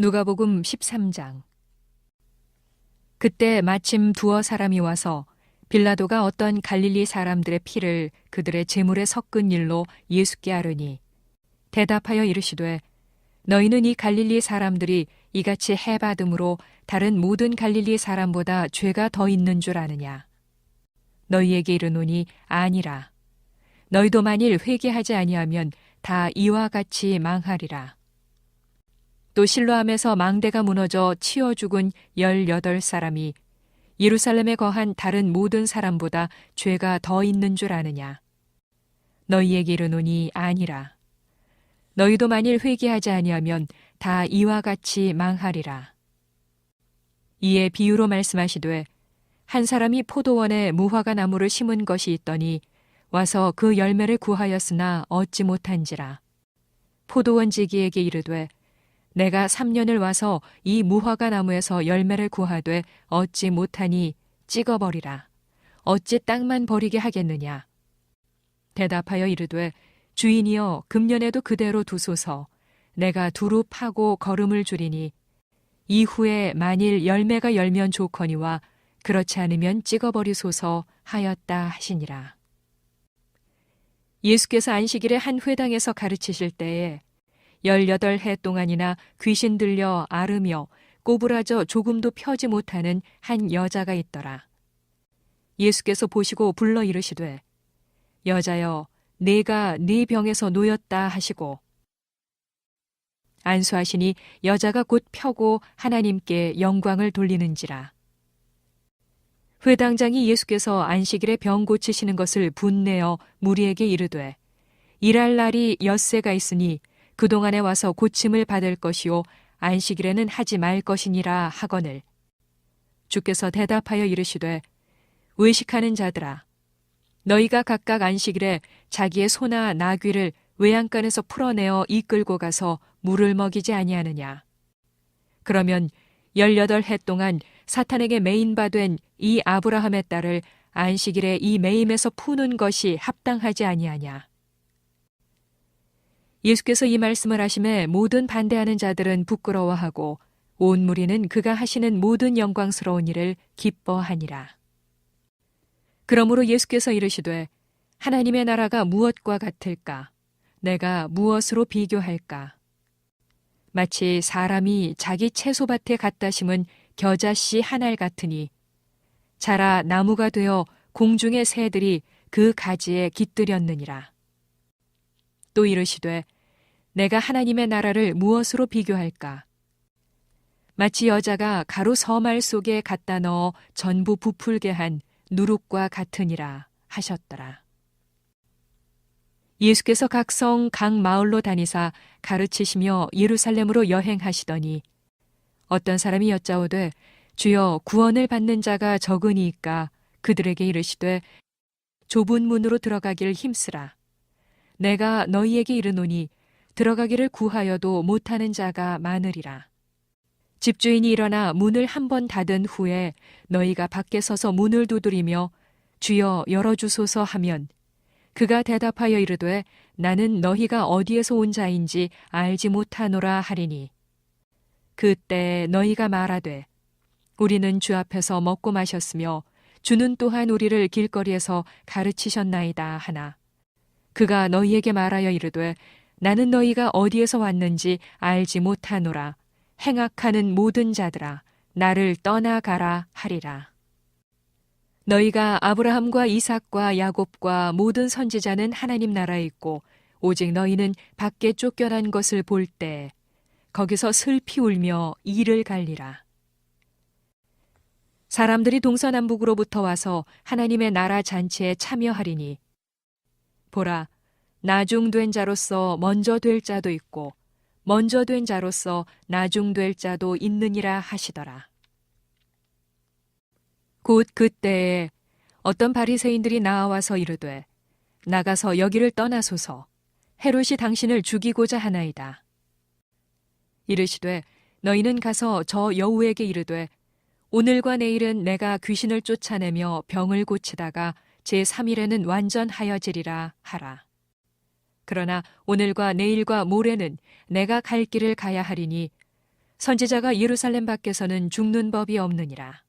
누가복음 13장. 그때 마침 두어 사람이 와서 빌라도가 어떤 갈릴리 사람들의 피를 그들의 제물에 섞은 일로 예수께 아르니 대답하여 이르시되 너희는 이 갈릴리 사람들이 이같이 해받음으로 다른 모든 갈릴리 사람보다 죄가 더 있는 줄 아느냐. 너희에게 이르노니 아니라. 너희도 만일 회개하지 아니하면 다 이와 같이 망하리라. 또 실로암에서 망대가 무너져 치어 죽은 18사람이 예루살렘에 거한 다른 모든 사람보다 죄가 더 있는 줄 아느냐. 너희에게 이르노니 아니라. 너희도 만일 회개하지 아니하면 다 이와 같이 망하리라. 이에 비유로 말씀하시되 한 사람이 포도원에 무화과 나무를 심은 것이 있더니 와서 그 열매를 구하였으나 얻지 못한지라. 포도원 지기에게 이르되 내가 3년을 와서 이 무화과 나무에서 열매를 구하되 얻지 못하니 찍어버리라. 어찌 땅만 버리게 하겠느냐. 대답하여 이르되 주인이여 금년에도 그대로 두소서. 내가 두루 파고 거름을 주리니 이후에 만일 열매가 열면 좋거니와 그렇지 않으면 찍어버리소서 하였다 하시니라. 예수께서 안식일에 한 회당에서 가르치실 때에 18해 동안이나 귀신 들려 앓으며 꼬부라져 조금도 펴지 못하는 한 여자가 있더라. 예수께서 보시고 불러 이르시되 여자여 네가 네 병에서 놓였다 하시고 안수하시니 여자가 곧 펴고 하나님께 영광을 돌리는지라. 회당장이 예수께서 안식일에 병 고치시는 것을 분내어 무리에게 이르되 일할 날이 엿새가 있으니 그동안에 와서 고침을 받을 것이요 안식일에는 하지 말 것이니라 하거늘. 주께서 대답하여 이르시되 외식하는 자들아 너희가 각각 안식일에 자기의 소나 나귀를 외양간에서 풀어내어 이끌고 가서 물을 먹이지 아니하느냐. 그러면 18해 동안 사탄에게 매인바 된 이 아브라함의 딸을 안식일에 이 매임에서 푸는 것이 합당하지 아니하냐. 예수께서 이 말씀을 하심에 모든 반대하는 자들은 부끄러워하고 온 무리는 그가 하시는 모든 영광스러운 일을 기뻐하니라. 그러므로 예수께서 이르시되 하나님의 나라가 무엇과 같을까? 내가 무엇으로 비교할까? 마치 사람이 자기 채소밭에 갖다 심은 겨자씨 한 알 같으니 자라 나무가 되어 공중의 새들이 그 가지에 깃들였느니라. 또 이르시되 내가 하나님의 나라를 무엇으로 비교할까? 마치 여자가 가루 서말 속에 갖다 넣어 전부 부풀게 한 누룩과 같으니라 하셨더라. 예수께서 각 성, 각 마을로 다니사 가르치시며 예루살렘으로 여행하시더니 어떤 사람이 여짜오되 주여 구원을 받는 자가 적으니이까 그들에게 이르시되 좁은 문으로 들어가기를 힘쓰라. 내가 너희에게 이르노니 들어가기를 구하여도 못하는 자가 많으리라. 집주인이 일어나 문을 한 번 닫은 후에 너희가 밖에 서서 문을 두드리며 주여 열어주소서 하면 그가 대답하여 이르되 나는 너희가 어디에서 온 자인지 알지 못하노라 하리니 그때 너희가 말하되 우리는 주 앞에서 먹고 마셨으며 주는 또한 우리를 길거리에서 가르치셨나이다 하나 그가 너희에게 말하여 이르되 나는 너희가 어디에서 왔는지 알지 못하노라. 행악하는 모든 자들아 나를 떠나가라 하리라. 너희가 아브라함과 이삭과 야곱과 모든 선지자는 하나님 나라에 있고 오직 너희는 밖에 쫓겨난 것을 볼 때 거기서 슬피 울며 이를 갈리라. 사람들이 동서남북으로부터 와서 하나님의 나라 잔치에 참여하리니 보라 나중된 자로서 먼저 될 자도 있고 먼저 된 자로서 나중될 자도 있느니라 하시더라. 곧 그때에 어떤 바리새인들이 나와서 이르되 나가서 여기를 떠나소서. 헤롯이 당신을 죽이고자 하나이다. 이르시되 너희는 가서 저 여우에게 이르되 오늘과 내일은 내가 귀신을 쫓아내며 병을 고치다가 제3일에는 완전하여지리라 하라. 그러나 오늘과 내일과 모레는 내가 갈 길을 가야 하리니 선지자가 예루살렘 밖에서는 죽는 법이 없느니라.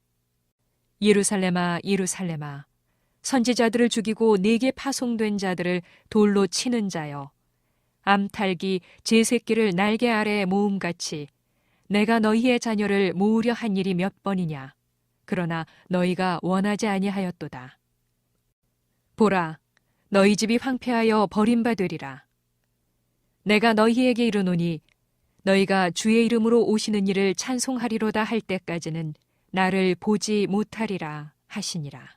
예루살렘아, 예루살렘아, 선지자들을 죽이고 네게 파송된 자들을 돌로 치는 자여, 암탉이 제 새끼를 날개 아래에 모음같이 내가 너희의 자녀를 모으려 한 일이 몇 번이냐. 그러나 너희가 원하지 아니하였도다. 보라, 너희 집이 황폐하여 버림받으리라. 내가 너희에게 이르노니 너희가 주의 이름으로 오시는 일을 찬송하리로다 할 때까지는 나를 보지 못하리라 하시니라.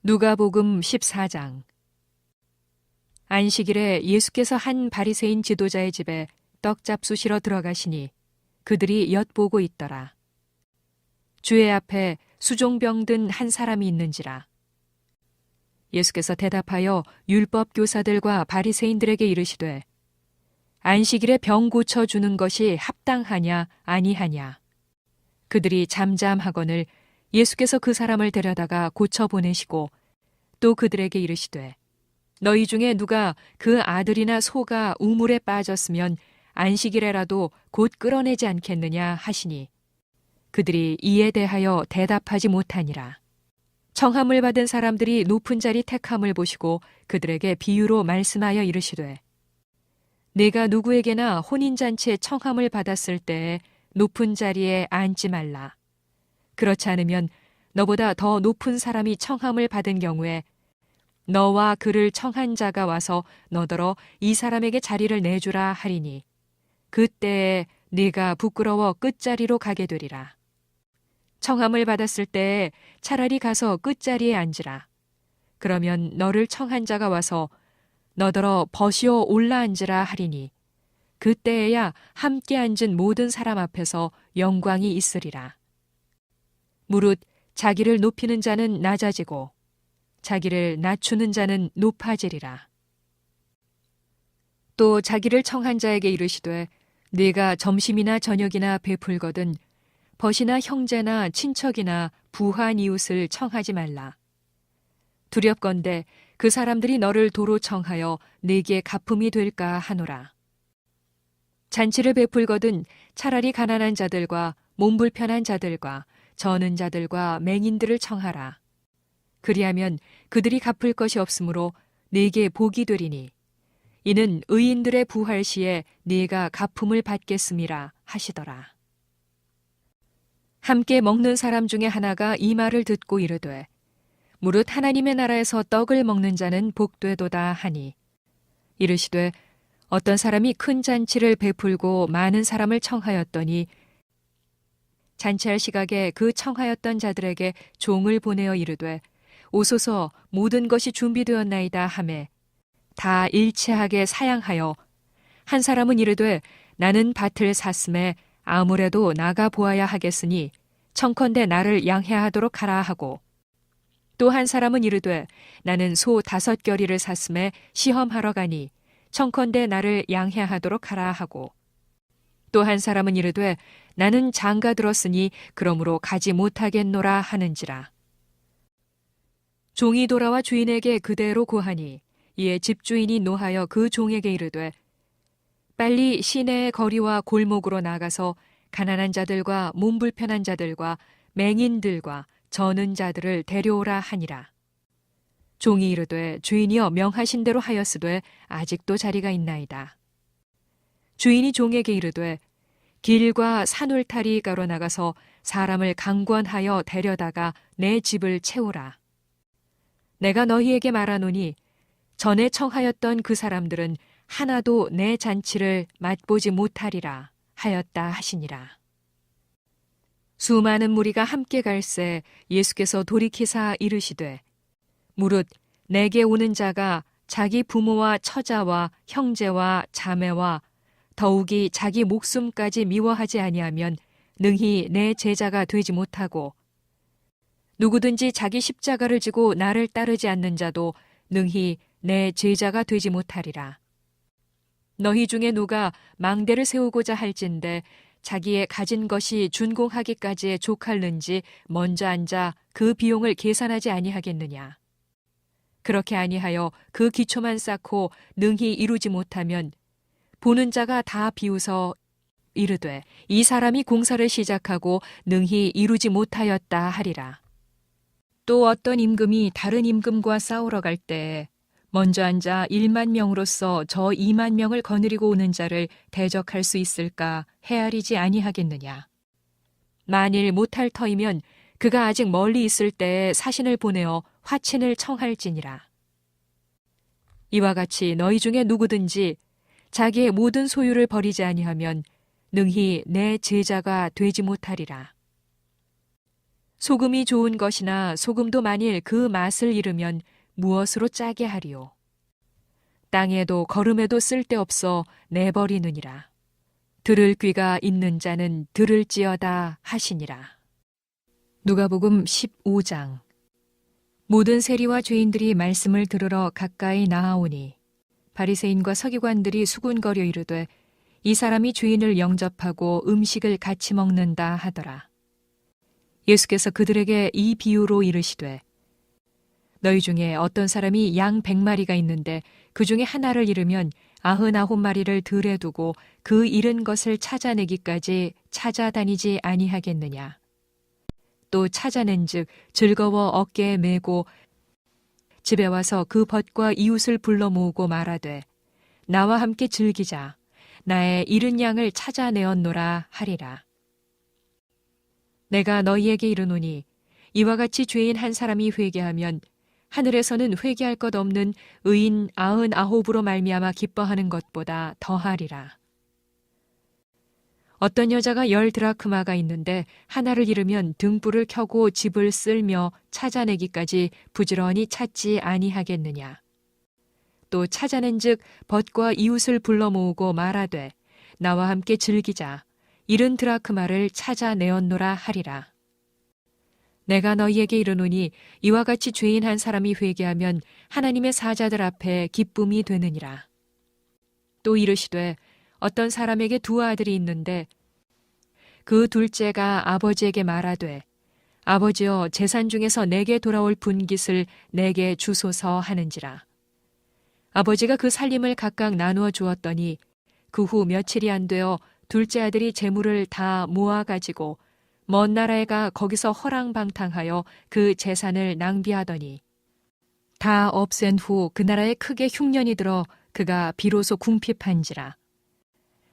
누가복음 14장. 안식일에 예수께서 한 바리새인 지도자의 집에 떡잡수시러 들어가시니 그들이 엿보고 있더라. 주의 앞에 수종병 든 한 사람이 있는지라. 예수께서 대답하여 율법 교사들과 바리새인들에게 이르시되 안식일에 병 고쳐 주는 것이 합당하냐 아니하냐. 그들이 잠잠하거늘 예수께서 그 사람을 데려다가 고쳐 보내시고 또 그들에게 이르시되 너희 중에 누가 그 아들이나 소가 우물에 빠졌으면 안식일에라도 곧 끌어내지 않겠느냐 하시니 그들이 이에 대하여 대답하지 못하니라. 청함을 받은 사람들이 높은 자리 택함을 보시고 그들에게 비유로 말씀하여 이르시되 네가 누구에게나 혼인잔치에 청함을 받았을 때에 높은 자리에 앉지 말라. 그렇지 않으면 너보다 더 높은 사람이 청함을 받은 경우에 너와 그를 청한 자가 와서 너더러 이 사람에게 자리를 내주라 하리니 그때에 네가 부끄러워 끝자리로 가게 되리라. 청함을 받았을 때에 차라리 가서 끝자리에 앉으라. 그러면 너를 청한 자가 와서 너더러 버시어 올라앉으라 하리니 그때에야 함께 앉은 모든 사람 앞에서 영광이 있으리라. 무릇 자기를 높이는 자는 낮아지고 자기를 낮추는 자는 높아지리라. 또 자기를 청한 자에게 이르시되 네가 점심이나 저녁이나 베풀거든 벗이나 형제나 친척이나 부한 이웃을 청하지 말라. 두렵건대 그 사람들이 너를 도로 청하여 네게 가품이 될까 하노라. 잔치를 베풀거든 차라리 가난한 자들과 몸불편한 자들과 저는 자들과 맹인들을 청하라. 그리하면 그들이 갚을 것이 없으므로 네게 복이 되리니 이는 의인들의 부활 시에 네가 가품을 받겠음이라 하시더라. 함께 먹는 사람 중에 하나가 이 말을 듣고 이르되 무릇 하나님의 나라에서 떡을 먹는 자는 복되도다 하니 이르시되 어떤 사람이 큰 잔치를 베풀고 많은 사람을 청하였더니 잔치할 시각에 그 청하였던 자들에게 종을 보내어 이르되 오소서 모든 것이 준비되었나이다 하매 다 일체하게 사양하여 한 사람은 이르되 나는 밭을 샀음에 아무래도 나가 보아야 하겠으니 청컨대 나를 양해하도록 하라 하고 또 한 사람은 이르되 나는 소 5겨리를 샀음에 시험하러 가니 청컨대 나를 양해하도록 하라 하고 또 한 사람은 이르되 나는 장가 들었으니 그러므로 가지 못하겠노라 하는지라. 종이 돌아와 주인에게 그대로 고하니 이에 집주인이 노하여 그 종에게 이르되 빨리 시내의 거리와 골목으로 나가서 가난한 자들과 몸불편한 자들과 맹인들과 저는 자들을 데려오라 하니라. 종이 이르되 주인이여 명하신 대로 하였으되 아직도 자리가 있나이다. 주인이 종에게 이르되 길과 산울타리 가로 나가서 사람을 강권하여 데려다가 내 집을 채우라. 내가 너희에게 말하노니 전에 청하였던 그 사람들은 하나도 내 잔치를 맛보지 못하리라 하였다 하시니라. 수많은 무리가 함께 갈새 예수께서 돌이키사 이르시되 무릇 내게 오는 자가 자기 부모와 처자와 형제와 자매와 더욱이 자기 목숨까지 미워하지 아니하면 능히 내 제자가 되지 못하고 누구든지 자기 십자가를 지고 나를 따르지 않는 자도 능히 내 제자가 되지 못하리라. 너희 중에 누가 망대를 세우고자 할진대 자기의 가진 것이 준공하기까지에 족할는지 먼저 앉아 그 비용을 계산하지 아니하겠느냐. 그렇게 아니하여 그 기초만 쌓고 능히 이루지 못하면 보는 자가 다 비웃어 이르되 이 사람이 공사를 시작하고 능히 이루지 못하였다 하리라. 또 어떤 임금이 다른 임금과 싸우러 갈 때 먼저 앉아 1만 명으로서 저 2만 명을 거느리고 오는 자를 대적할 수 있을까 헤아리지 아니하겠느냐. 만일 못할 터이면 그가 아직 멀리 있을 때에 사신을 보내어 화친을 청할지니라. 이와 같이 너희 중에 누구든지 자기의 모든 소유를 버리지 아니하면 능히 내 제자가 되지 못하리라. 소금이 좋은 것이나 소금도 만일 그 맛을 잃으면 무엇으로 짜게 하리요. 땅에도 거름에도 쓸데없어 내버리느니라. 들을 귀가 있는 자는 들을지어다 하시니라. 누가복음 15장. 모든 세리와 죄인들이 말씀을 들으러 가까이 나아오니 바리새인과 서기관들이 수군거려 이르되 이 사람이 죄인을 영접하고 음식을 같이 먹는다 하더라. 예수께서 그들에게 이 비유로 이르시되 너희 중에 어떤 사람이 양 100마리가 있는데 그 중에 하나를 잃으면 99마리를 들에 두고 그 잃은 것을 찾아내기까지 찾아다니지 아니하겠느냐. 또 찾아낸즉 즐거워 어깨에 메고 집에 와서 그 벗과 이웃을 불러 모으고 말하되 나와 함께 즐기자. 나의 잃은 양을 찾아내었노라 하리라. 내가 너희에게 이르노니 이와 같이 죄인 한 사람이 회개하면 하늘에서는 회개할 것 없는 의인 99으로 말미암아 기뻐하는 것보다 더하리라. 어떤 여자가 10드라크마가 있는데 하나를 잃으면 등불을 켜고 집을 쓸며 찾아내기까지 부지런히 찾지 아니하겠느냐. 또 찾아낸즉 벗과 이웃을 불러 모으고 말하되 나와 함께 즐기자. 70드라크마를 찾아내었노라 하리라. 내가 너희에게 이르노니 이와 같이 죄인 한 사람이 회개하면 하나님의 사자들 앞에 기쁨이 되느니라. 또 이르시되 어떤 사람에게 2 아들이 있는데 그 둘째가 아버지에게 말하되 아버지여 재산 중에서 내게 돌아올 분깃을 내게 주소서 하는지라. 아버지가 그 살림을 각각 나누어 주었더니 그 후 며칠이 안 되어 둘째 아들이 재물을 다 모아가지고 먼 나라에 가 거기서 허랑방탕하여 그 재산을 낭비하더니 다 없앤 후 그 나라에 크게 흉년이 들어 그가 비로소 궁핍한지라.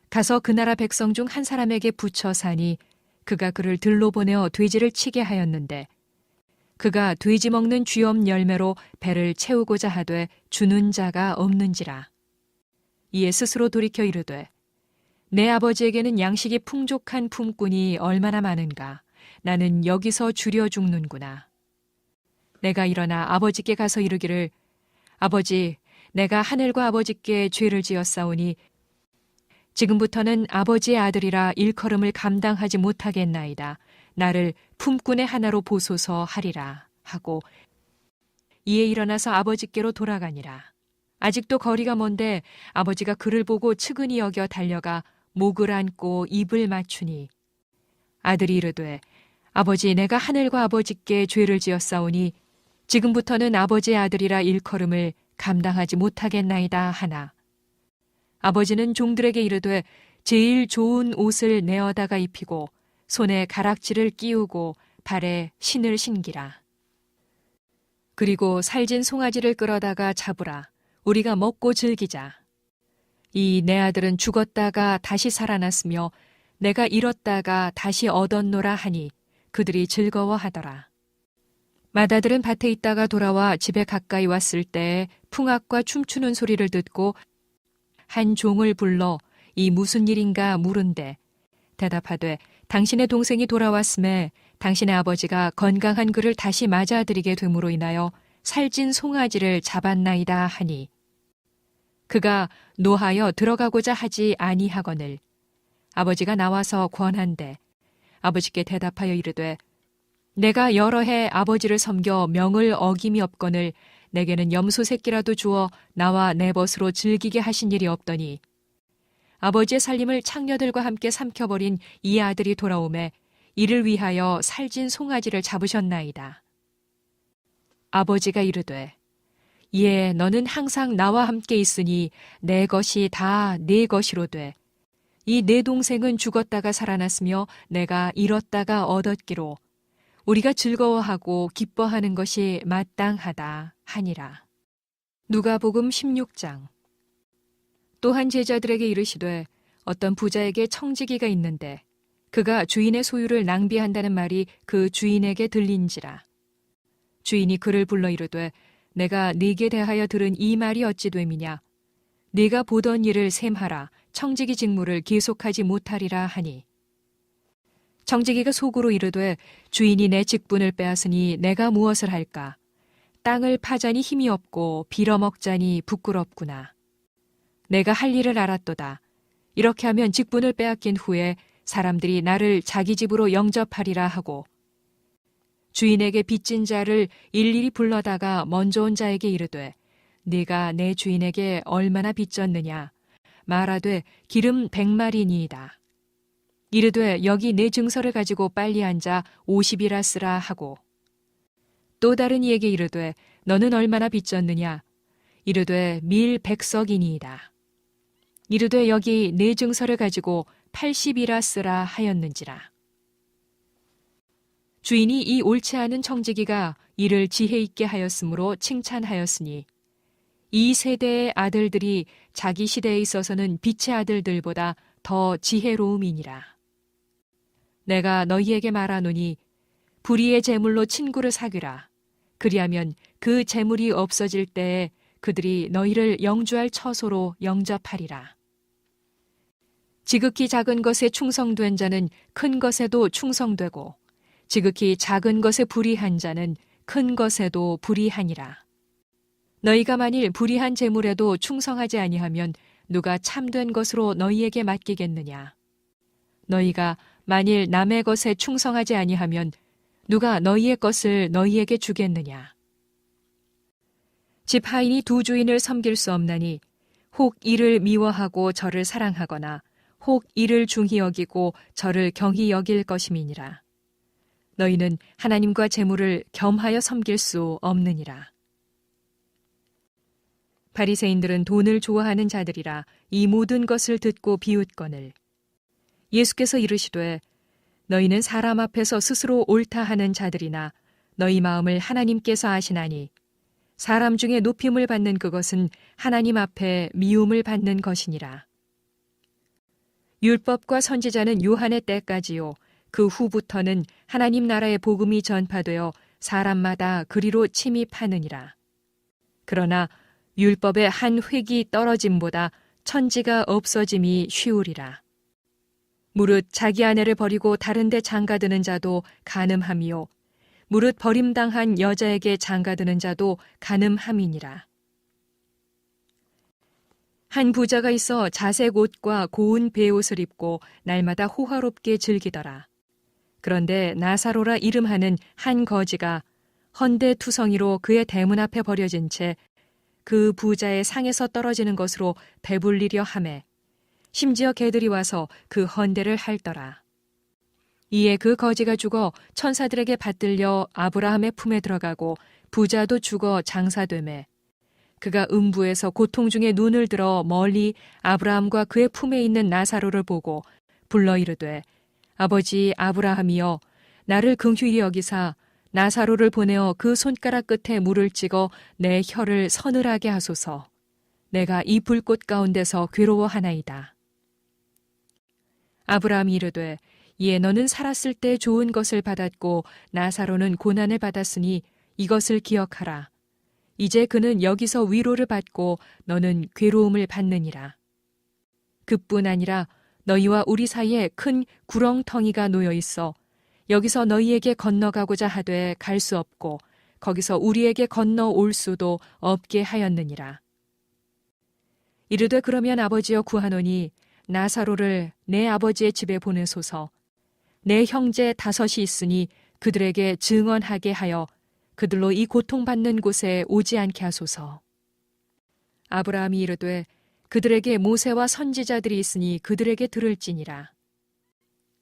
가서 그 나라 백성 중 한 사람에게 붙여 사니 그가 그를 들로 보내어 돼지를 치게 하였는데 그가 돼지 먹는 쥐엄 열매로 배를 채우고자 하되 주는 자가 없는지라. 이에 스스로 돌이켜 이르되 내 아버지에게는 양식이 풍족한 품꾼이 얼마나 많은가. 나는 여기서 주려 죽는구나. 내가 일어나 아버지께 가서 이르기를 아버지, 내가 하늘과 아버지께 죄를 지었사오니 지금부터는 아버지의 아들이라 일컬음을 감당하지 못하겠나이다. 나를 품꾼의 하나로 보소서 하리라 하고 이에 일어나서 아버지께로 돌아가니라. 아직도 거리가 먼데 아버지가 그를 보고 측은히 여겨 달려가 목을 안고 입을 맞추니 아들이 이르되 아버지 내가 하늘과 아버지께 죄를 지었사오니 지금부터는 아버지의 아들이라 일컬음을 감당하지 못하겠나이다 하나 아버지는 종들에게 이르되 제일 좋은 옷을 내어다가 입히고 손에 가락지를 끼우고 발에 신을 신기라. 그리고 살진 송아지를 끌어다가 잡으라. 우리가 먹고 즐기자. 이 내 아들은 죽었다가 다시 살아났으며 내가 잃었다가 다시 얻었노라 하니 그들이 즐거워하더라. 맏아들은 밭에 있다가 돌아와 집에 가까이 왔을 때에 풍악과 춤추는 소리를 듣고 한 종을 불러 이 무슨 일인가 물은데 대답하되 당신의 동생이 돌아왔음에 당신의 아버지가 건강한 그를 다시 맞아들이게 됨으로 인하여 살찐 송아지를 잡았나이다 하니 그가 노하여 들어가고자 하지 아니하거늘 아버지가 나와서 권한대 아버지께 대답하여 이르되 내가 여러 해 아버지를 섬겨 명을 어김이 없거늘 내게는 염소 새끼라도 주어 나와 내 벗으로 즐기게 하신 일이 없더니 아버지의 살림을 창녀들과 함께 삼켜버린 이 아들이 돌아오매 이를 위하여 살진 송아지를 잡으셨나이다. 아버지가 이르되 예, 너는 항상 나와 함께 있으니 내 것이 다 네 것이로 돼. 이 내 동생은 죽었다가 살아났으며 내가 잃었다가 얻었기로 우리가 즐거워하고 기뻐하는 것이 마땅하다 하니라. 누가복음 16장. 또한 제자들에게 이르시되 어떤 부자에게 청지기가 있는데 그가 주인의 소유를 낭비한다는 말이 그 주인에게 들린지라. 주인이 그를 불러 이르되 내가 네게 대하여 들은 이 말이 어찌 됨이냐. 네가 보던 일을 셈하라. 청지기 직무를 계속하지 못하리라 하니. 청지기가 속으로 이르되 주인이 내 직분을 빼앗으니 내가 무엇을 할까. 땅을 파자니 힘이 없고 빌어먹자니 부끄럽구나. 내가 할 일을 알았도다. 이렇게 하면 직분을 빼앗긴 후에 사람들이 나를 자기 집으로 영접하리라 하고 주인에게 빚진 자를 일일이 불러다가 먼저 온 자에게 이르되 네가 내 주인에게 얼마나 빚졌느냐. 말하되 기름 100마리니이다. 이르되 여기 내 증서를 가지고 빨리 앉아 50이라 쓰라 하고 또 다른 이에게 이르되 너는 얼마나 빚졌느냐. 이르되 밀 100석이니이다. 이르되 여기 내 증서를 가지고 80이라 쓰라 하였는지라. 주인이 이 옳지 않은 청지기가 이를 지혜 있게 하였으므로 칭찬하였으니 이 세대의 아들들이 자기 시대에 있어서는 빛의 아들들보다 더 지혜로움이니라. 내가 너희에게 말하노니 불의의 재물로 친구를 사귀라. 그리하면 그 재물이 없어질 때에 그들이 너희를 영주할 처소로 영접하리라. 지극히 작은 것에 충성된 자는 큰 것에도 충성되고 지극히 작은 것에 불의한 자는 큰 것에도 불의하니라. 너희가 만일 불의한 재물에도 충성하지 아니하면 누가 참된 것으로 너희에게 맡기겠느냐. 너희가 만일 남의 것에 충성하지 아니하면 누가 너희의 것을 너희에게 주겠느냐. 집 하인이 두 주인을 섬길 수 없나니 혹 이를 미워하고 저를 사랑하거나 혹 이를 중히 여기고 저를 경히 여길 것임이니라. 너희는 하나님과 재물을 겸하여 섬길 수 없느니라. 바리새인들은 돈을 좋아하는 자들이라 이 모든 것을 듣고 비웃거늘 예수께서 이르시되 너희는 사람 앞에서 스스로 옳다 하는 자들이나 너희 마음을 하나님께서 아시나니 사람 중에 높임을 받는 그것은 하나님 앞에 미움을 받는 것이니라. 율법과 선지자는 요한의 때까지요 그 후부터는 하나님 나라의 복음이 전파되어 사람마다 그리로 침입하느니라. 그러나 율법의 한 획이 떨어짐보다 천지가 없어짐이 쉬우리라. 무릇 자기 아내를 버리고 다른 데 장가드는 자도 간음함이요 무릇 버림당한 여자에게 장가드는 자도 간음함이니라. 한 부자가 있어 자색 옷과 고운 베옷을 입고 날마다 호화롭게 즐기더라. 그런데 나사로라 이름하는 한 거지가 헌데 투성이로 그의 대문 앞에 버려진 채 그 부자의 상에서 떨어지는 것으로 배불리려 하매 심지어 개들이 와서 그 헌데를 핥더라. 이에 그 거지가 죽어 천사들에게 받들려 아브라함의 품에 들어가고 부자도 죽어 장사되매 그가 음부에서 고통 중에 눈을 들어 멀리 아브라함과 그의 품에 있는 나사로를 보고 불러 이르되 아버지 아브라함이여 나를 긍휼히 여기사 나사로를 보내어 그 손가락 끝에 물을 찍어 내 혀를 서늘하게 하소서. 내가 이 불꽃 가운데서 괴로워하나이다. 아브라함이 이르되 이에 너는 살았을 때 좋은 것을 받았고 나사로는 고난을 받았으니 이것을 기억하라. 이제 그는 여기서 위로를 받고 너는 괴로움을 받느니라. 그뿐 아니라 너희와 우리 사이에 큰 구렁텅이가 놓여 있어 여기서 너희에게 건너가고자 하되 갈 수 없고 거기서 우리에게 건너올 수도 없게 하였느니라. 이르되 그러면 아버지여 구하노니 나사로를 내 아버지의 집에 보내소서. 내 형제 5이 있으니 그들에게 증언하게 하여 그들로 이 고통받는 곳에 오지 않게 하소서. 아브라함이 이르되 그들에게 모세와 선지자들이 있으니 그들에게 들을지니라.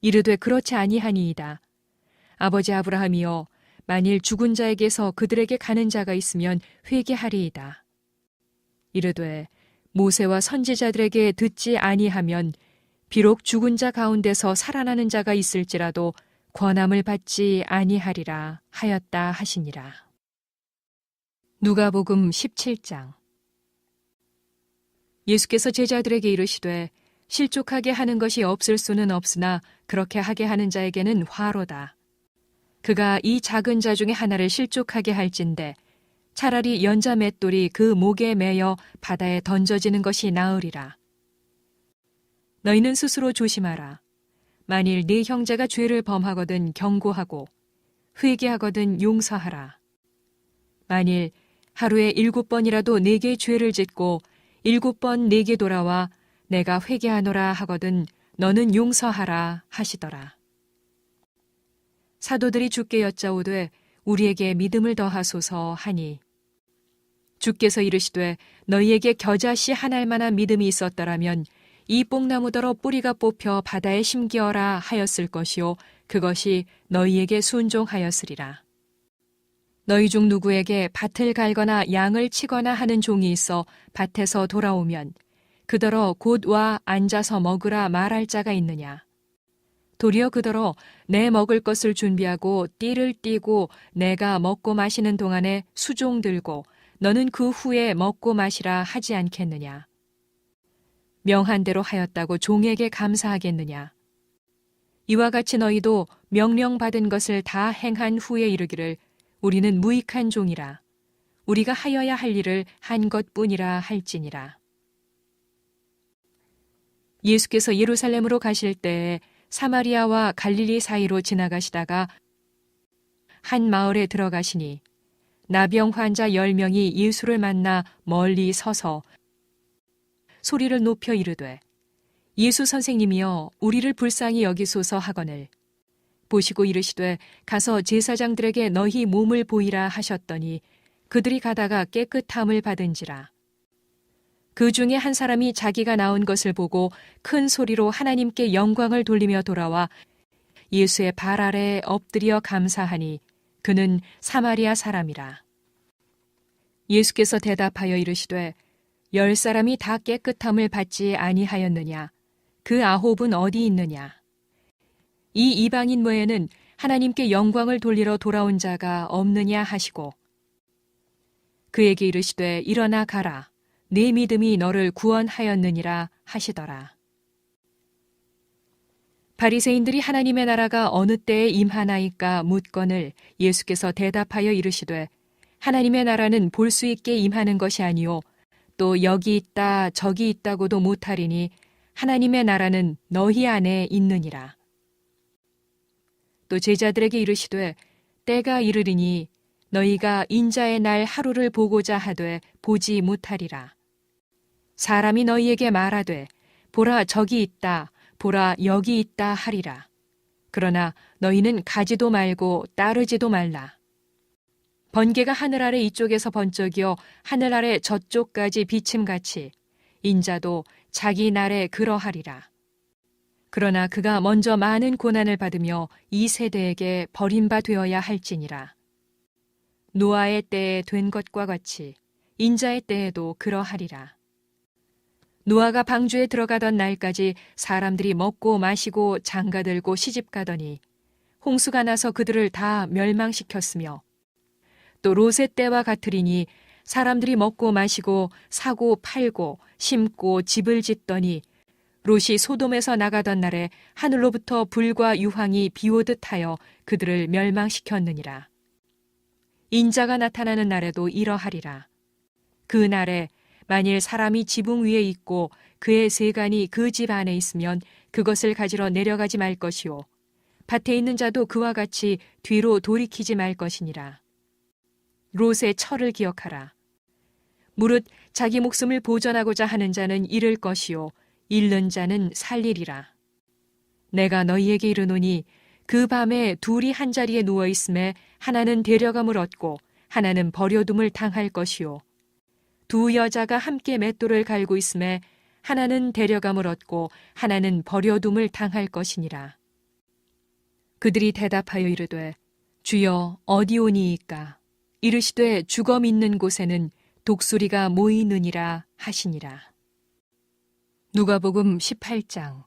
이르되 그렇지 아니하니이다. 아버지 아브라함이여 만일 죽은 자에게서 그들에게 가는 자가 있으면 회개하리이다. 이르되 모세와 선지자들에게 듣지 아니하면 비록 죽은 자 가운데서 살아나는 자가 있을지라도 권함을 받지 아니하리라 하였다 하시니라. 누가복음 17장. 예수께서 제자들에게 이르시되 실족하게 하는 것이 없을 수는 없으나 그렇게 하게 하는 자에게는 화로다. 그가 이 작은 자 중에 하나를 실족하게 할진대 차라리 연자 맷돌이 그 목에 매여 바다에 던져지는 것이 나으리라. 너희는 스스로 조심하라. 만일 네 형제가 죄를 범하거든 경고하고 회개하거든 용서하라. 만일 하루에 7번이라도 네게 죄를 짓고 7번 네게 돌아와 내가 회개하노라 하거든 너는 용서하라 하시더라. 사도들이 주께 여짜오되 우리에게 믿음을 더하소서 하니 주께서 이르시되 너희에게 겨자씨 한 알만한 믿음이 있었더라면 이 뽕나무더러 뿌리가 뽑혀 바다에 심기어라 하였을 것이요 그것이 너희에게 순종하였으리라. 너희 중 누구에게 밭을 갈거나 양을 치거나 하는 종이 있어 밭에서 돌아오면 그더러 곧 와 앉아서 먹으라 말할 자가 있느냐. 도리어 그더러 내 먹을 것을 준비하고 띠를 띠고 내가 먹고 마시는 동안에 수종 들고 너는 그 후에 먹고 마시라 하지 않겠느냐. 명한 대로 하였다고 종에게 감사하겠느냐. 이와 같이 너희도 명령받은 것을 다 행한 후에 이르기를 우리는 무익한 종이라. 우리가 하여야 할 일을 한 것뿐이라 할지니라. 예수께서 예루살렘으로 가실 때에 사마리아와 갈릴리 사이로 지나가시다가 한 마을에 들어가시니 나병 환자 10명이 예수를 만나 멀리 서서 소리를 높여 이르되 예수 선생님이여 우리를 불쌍히 여기소서 하거늘 보시고 이르시되 가서 제사장들에게 너희 몸을 보이라 하셨더니 그들이 가다가 깨끗함을 받은지라. 그 중에 한 사람이 자기가 나은 것을 보고 큰 소리로 하나님께 영광을 돌리며 돌아와 예수의 발 아래에 엎드려 감사하니 그는 사마리아 사람이라. 예수께서 대답하여 이르시되 10사람이 다 깨끗함을 받지 아니하였느냐. 그 9은 어디 있느냐. 이 이방인 외에는 하나님께 영광을 돌리러 돌아온 자가 없느냐 하시고 그에게 이르시되 일어나 가라. 네 믿음이 너를 구원하였느니라 하시더라. 바리새인들이 하나님의 나라가 어느 때에 임하나이까 묻거늘 예수께서 대답하여 이르시되 하나님의 나라는 볼 수 있게 임하는 것이 아니요 또 여기 있다 저기 있다고도 못하리니 하나님의 나라는 너희 안에 있느니라. 또 제자들에게 이르시되 때가 이르리니 너희가 인자의 날 하루를 보고자 하되 보지 못하리라. 사람이 너희에게 말하되 보라 저기 있다 보라 여기 있다 하리라. 그러나 너희는 가지도 말고 따르지도 말라. 번개가 하늘 아래 이쪽에서 번쩍이어 하늘 아래 저쪽까지 비침같이 인자도 자기 날에 그러하리라. 그러나 그가 먼저 많은 고난을 받으며 이 세대에게 버림바 되어야 할지니라. 노아의 때에 된 것과 같이 인자의 때에도 그러하리라. 노아가 방주에 들어가던 날까지 사람들이 먹고 마시고 장가들고 시집가더니 홍수가 나서 그들을 다 멸망시켰으며 또 롯의 때와 같으리니 사람들이 먹고 마시고 사고 팔고 심고 집을 짓더니 롯이 소돔에서 나가던 날에 하늘로부터 불과 유황이 비오듯 하여 그들을 멸망시켰느니라. 인자가 나타나는 날에도 이러하리라. 그 날에 만일 사람이 지붕 위에 있고 그의 세간이 그 집 안에 있으면 그것을 가지러 내려가지 말 것이요 밭에 있는 자도 그와 같이 뒤로 돌이키지 말 것이니라. 롯의 철을 기억하라. 무릇 자기 목숨을 보전하고자 하는 자는 잃을 것이요 잃는 자는 살리리라. 내가 너희에게 이르노니 그 밤에 둘이 한 자리에 누워 있음에 하나는 데려감을 얻고 하나는 버려둠을 당할 것이요 두 여자가 함께 맷돌을 갈고 있음에 하나는 데려감을 얻고 하나는 버려둠을 당할 것이니라. 그들이 대답하여 이르되 주여 어디 오니이까. 이르시되 주검 있는 곳에는 독수리가 모이느니라 하시니라. 누가복음 18장.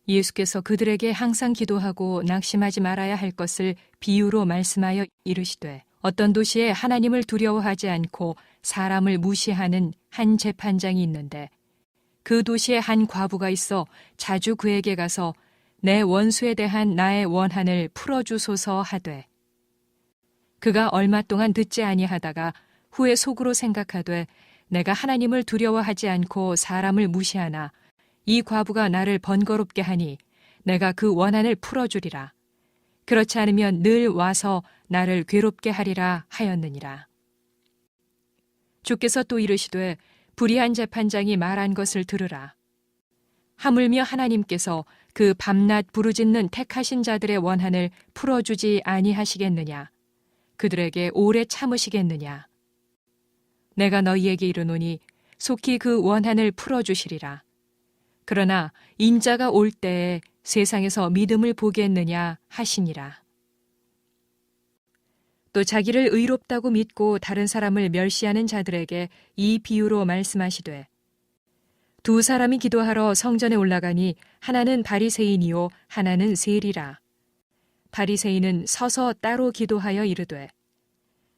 예수께서 그들에게 항상 기도하고 낙심하지 말아야 할 것을 비유로 말씀하여 이르시되 어떤 도시에 하나님을 두려워하지 않고 사람을 무시하는 한 재판장이 있는데 그 도시에 한 과부가 있어 자주 그에게 가서 내 원수에 대한 나의 원한을 풀어주소서 하되 그가 얼마 동안 듣지 아니하다가 후에 속으로 생각하되 내가 하나님을 두려워하지 않고 사람을 무시하나 이 과부가 나를 번거롭게 하니 내가 그 원한을 풀어주리라. 그렇지 않으면 늘 와서 나를 괴롭게 하리라 하였느니라. 주께서 또 이르시되 불의한 재판장이 말한 것을 들으라. 하물며 하나님께서 그 밤낮 부르짖는 택하신 자들의 원한을 풀어주지 아니하시겠느냐. 그들에게 오래 참으시겠느냐. 내가 너희에게 이르노니 속히 그 원한을 풀어주시리라. 그러나 인자가 올 때에 세상에서 믿음을 보겠느냐 하시니라. 또 자기를 의롭다고 믿고 다른 사람을 멸시하는 자들에게 이 비유로 말씀하시되 두 사람이 기도하러 성전에 올라가니 하나는 바리새인이요 하나는 세리라. 바리새인은 서서 따로 기도하여 이르되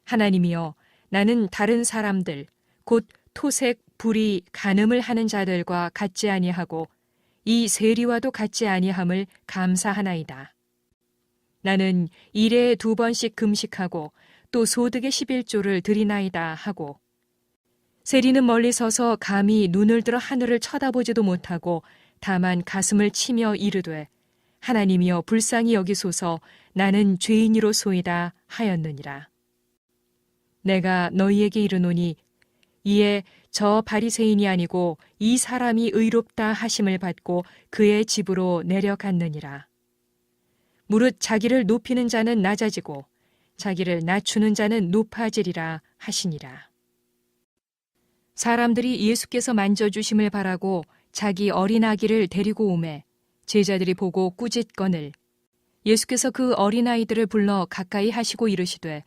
하나님이여 나는 다른 사람들 곧 토색, 불의, 간음을 하는 자들과 같지 아니하고 이 세리와도 같지 아니함을 감사하나이다. 나는 일에 2번씩 금식하고 또 소득의 11조를 드리나이다 하고 세리는 멀리 서서 감히 눈을 들어 하늘을 쳐다보지도 못하고 다만 가슴을 치며 이르되 하나님이여 불쌍히 여기소서 나는 죄인이로소이다 하였느니라. 내가 너희에게 이르노니 이에 저 바리새인이 아니고 이 사람이 의롭다 하심을 받고 그의 집으로 내려갔느니라. 무릇 자기를 높이는 자는 낮아지고 자기를 낮추는 자는 높아지리라 하시니라. 사람들이 예수께서 만져주심을 바라고 자기 어린아기를 데리고 오매 제자들이 보고 꾸짖거늘 예수께서 그 어린아이들을 불러 가까이 하시고 이르시되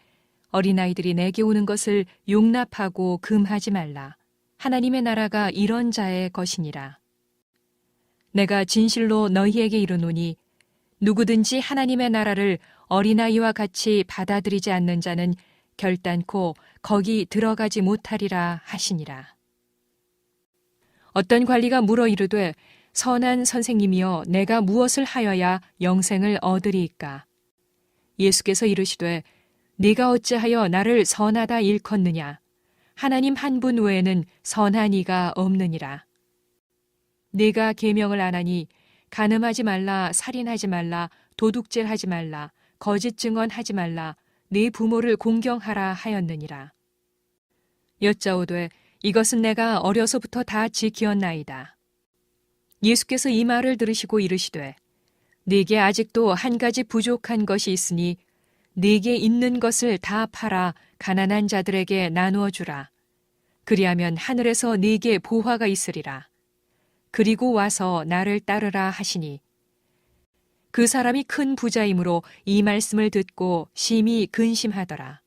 어린아이들이 내게 오는 것을 용납하고 금하지 말라. 하나님의 나라가 이런 자의 것이니라. 내가 진실로 너희에게 이르노니 누구든지 하나님의 나라를 어린아이와 같이 받아들이지 않는 자는 결단코 거기 들어가지 못하리라 하시니라. 어떤 관리가 물어 이르되 선한 선생님이여 내가 무엇을 하여야 영생을 얻으리이까? 예수께서 이르시되 네가 어찌하여 나를 선하다 일컫느냐? 하나님 한 분 외에는 선한 이가 없느니라. 네가 계명을 안 하니 간음하지 말라, 살인하지 말라, 도둑질하지 말라, 거짓 증언하지 말라, 네 부모를 공경하라 하였느니라. 여짜오되 이것은 내가 어려서부터 다 지키었나이다. 예수께서 이 말을 들으시고 이르시되 네게 아직도 한 가지 부족한 것이 있으니 네게 있는 것을 다 팔아 가난한 자들에게 나누어 주라. 그리하면 하늘에서 네게 보화가 있으리라. 그리고 와서 나를 따르라 하시니 그 사람이 큰 부자이므로 이 말씀을 듣고 심히 근심하더라.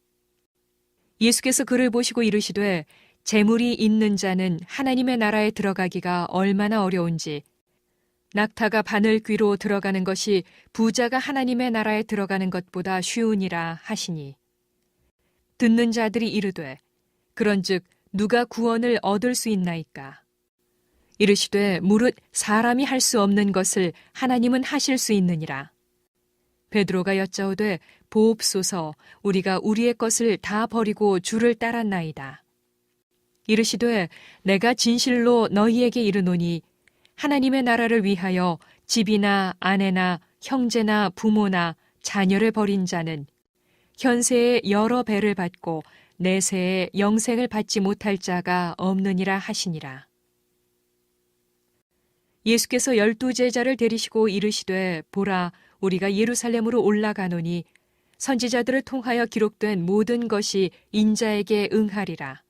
예수께서 그를 보시고 이르시되 재물이 있는 자는 하나님의 나라에 들어가기가 얼마나 어려운지 낙타가 바늘 귀로 들어가는 것이 부자가 하나님의 나라에 들어가는 것보다 쉬우니라 하시니 듣는 자들이 이르되 그런즉 누가 구원을 얻을 수 있나이까? 이르시되 무릇 사람이 할 수 없는 것을 하나님은 하실 수 있느니라. 베드로가 여짜오되 보옵소서 우리가 우리의 것을 다 버리고 주를 따랐나이다. 이르시되 내가 진실로 너희에게 이르노니 하나님의 나라를 위하여 집이나 아내나 형제나 부모나 자녀를 버린 자는 현세에 여러 배를 받고 내세에 영생을 받지 못할 자가 없느니라 하시니라. 예수께서 12제자를 데리시고 이르시되 보라 우리가 예루살렘으로 올라가노니 선지자들을 통하여 기록된 모든 것이 인자에게 응하리라.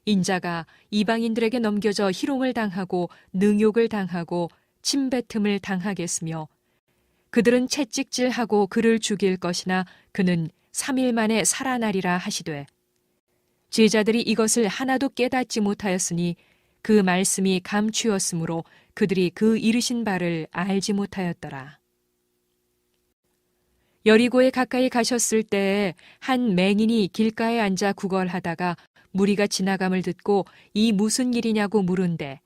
인자가 이방인들에게 넘겨져 희롱을 당하고 능욕을 당하고 침뱉음을 당하겠으며 그들은 채찍질하고 그를 죽일 것이나 그는 3일 만에 살아나리라 하시되 제자들이 이것을 하나도 깨닫지 못하였으니 그 말씀이 감추었으므로 그들이 그 이르신 바를 알지 못하였더라. 여리고에 가까이 가셨을 때에 한 맹인이 길가에 앉아 구걸하다가 무리가 지나감을 듣고 이 무슨 일이냐고 물은데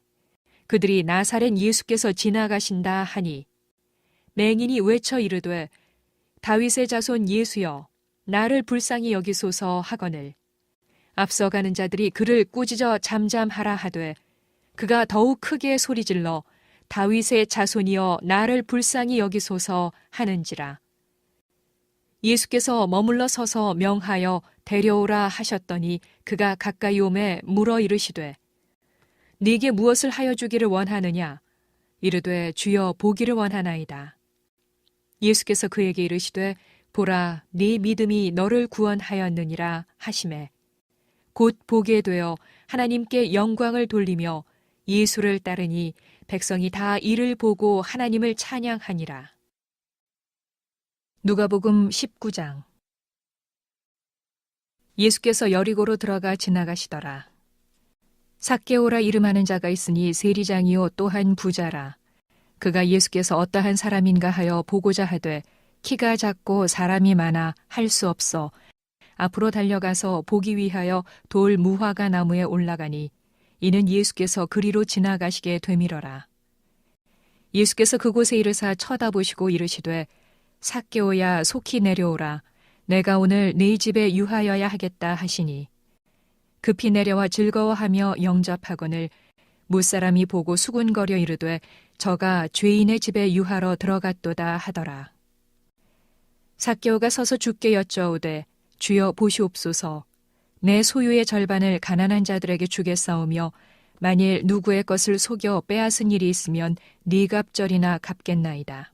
그들이 나사렛 예수께서 지나가신다 하니 맹인이 외쳐 이르되 다윗의 자손 예수여 나를 불쌍히 여기소서 하거늘 앞서가는 자들이 그를 꾸짖어 잠잠하라 하되 그가 더욱 크게 소리질러 다윗의 자손이여 나를 불쌍히 여기소서 하는지라. 예수께서 머물러 서서 명하여 데려오라 하셨더니 그가 가까이 오매 물어 이르시되 네게 무엇을 하여 주기를 원하느냐? 이르되 주여 보기를 원하나이다. 예수께서 그에게 이르시되 보라 네 믿음이 너를 구원하였느니라 하시매 곧 보게 되어 하나님께 영광을 돌리며 예수를 따르니 백성이 다 이를 보고 하나님을 찬양하니라. 누가복음 19장. 예수께서 여리고로 들어가 지나가시더라. 삭개오라 이름하는 자가 있으니 세리장이요 또한 부자라. 그가 예수께서 어떠한 사람인가 하여 보고자 하되 키가 작고 사람이 많아 할 수 없어 앞으로 달려가서 보기 위하여 돌 무화과 나무에 올라가니 이는 예수께서 그리로 지나가시게 되밀어라. 예수께서 그곳에 이르사 쳐다보시고 이르시되 삭개오야 속히 내려오라. 내가 오늘 네 집에 유하여야 하겠다 하시니 급히 내려와 즐거워하며 영접하거늘 무사람이 보고 수군거려 이르되 저가 죄인의 집에 유하러 들어갔도다 하더라. 삭개오가 서서 주께 여쭤오되 주여 보시옵소서 내 소유의 절반을 가난한 자들에게 주겠사오며 만일 누구의 것을 속여 빼앗은 일이 있으면 네 갑절이나 갚겠나이다.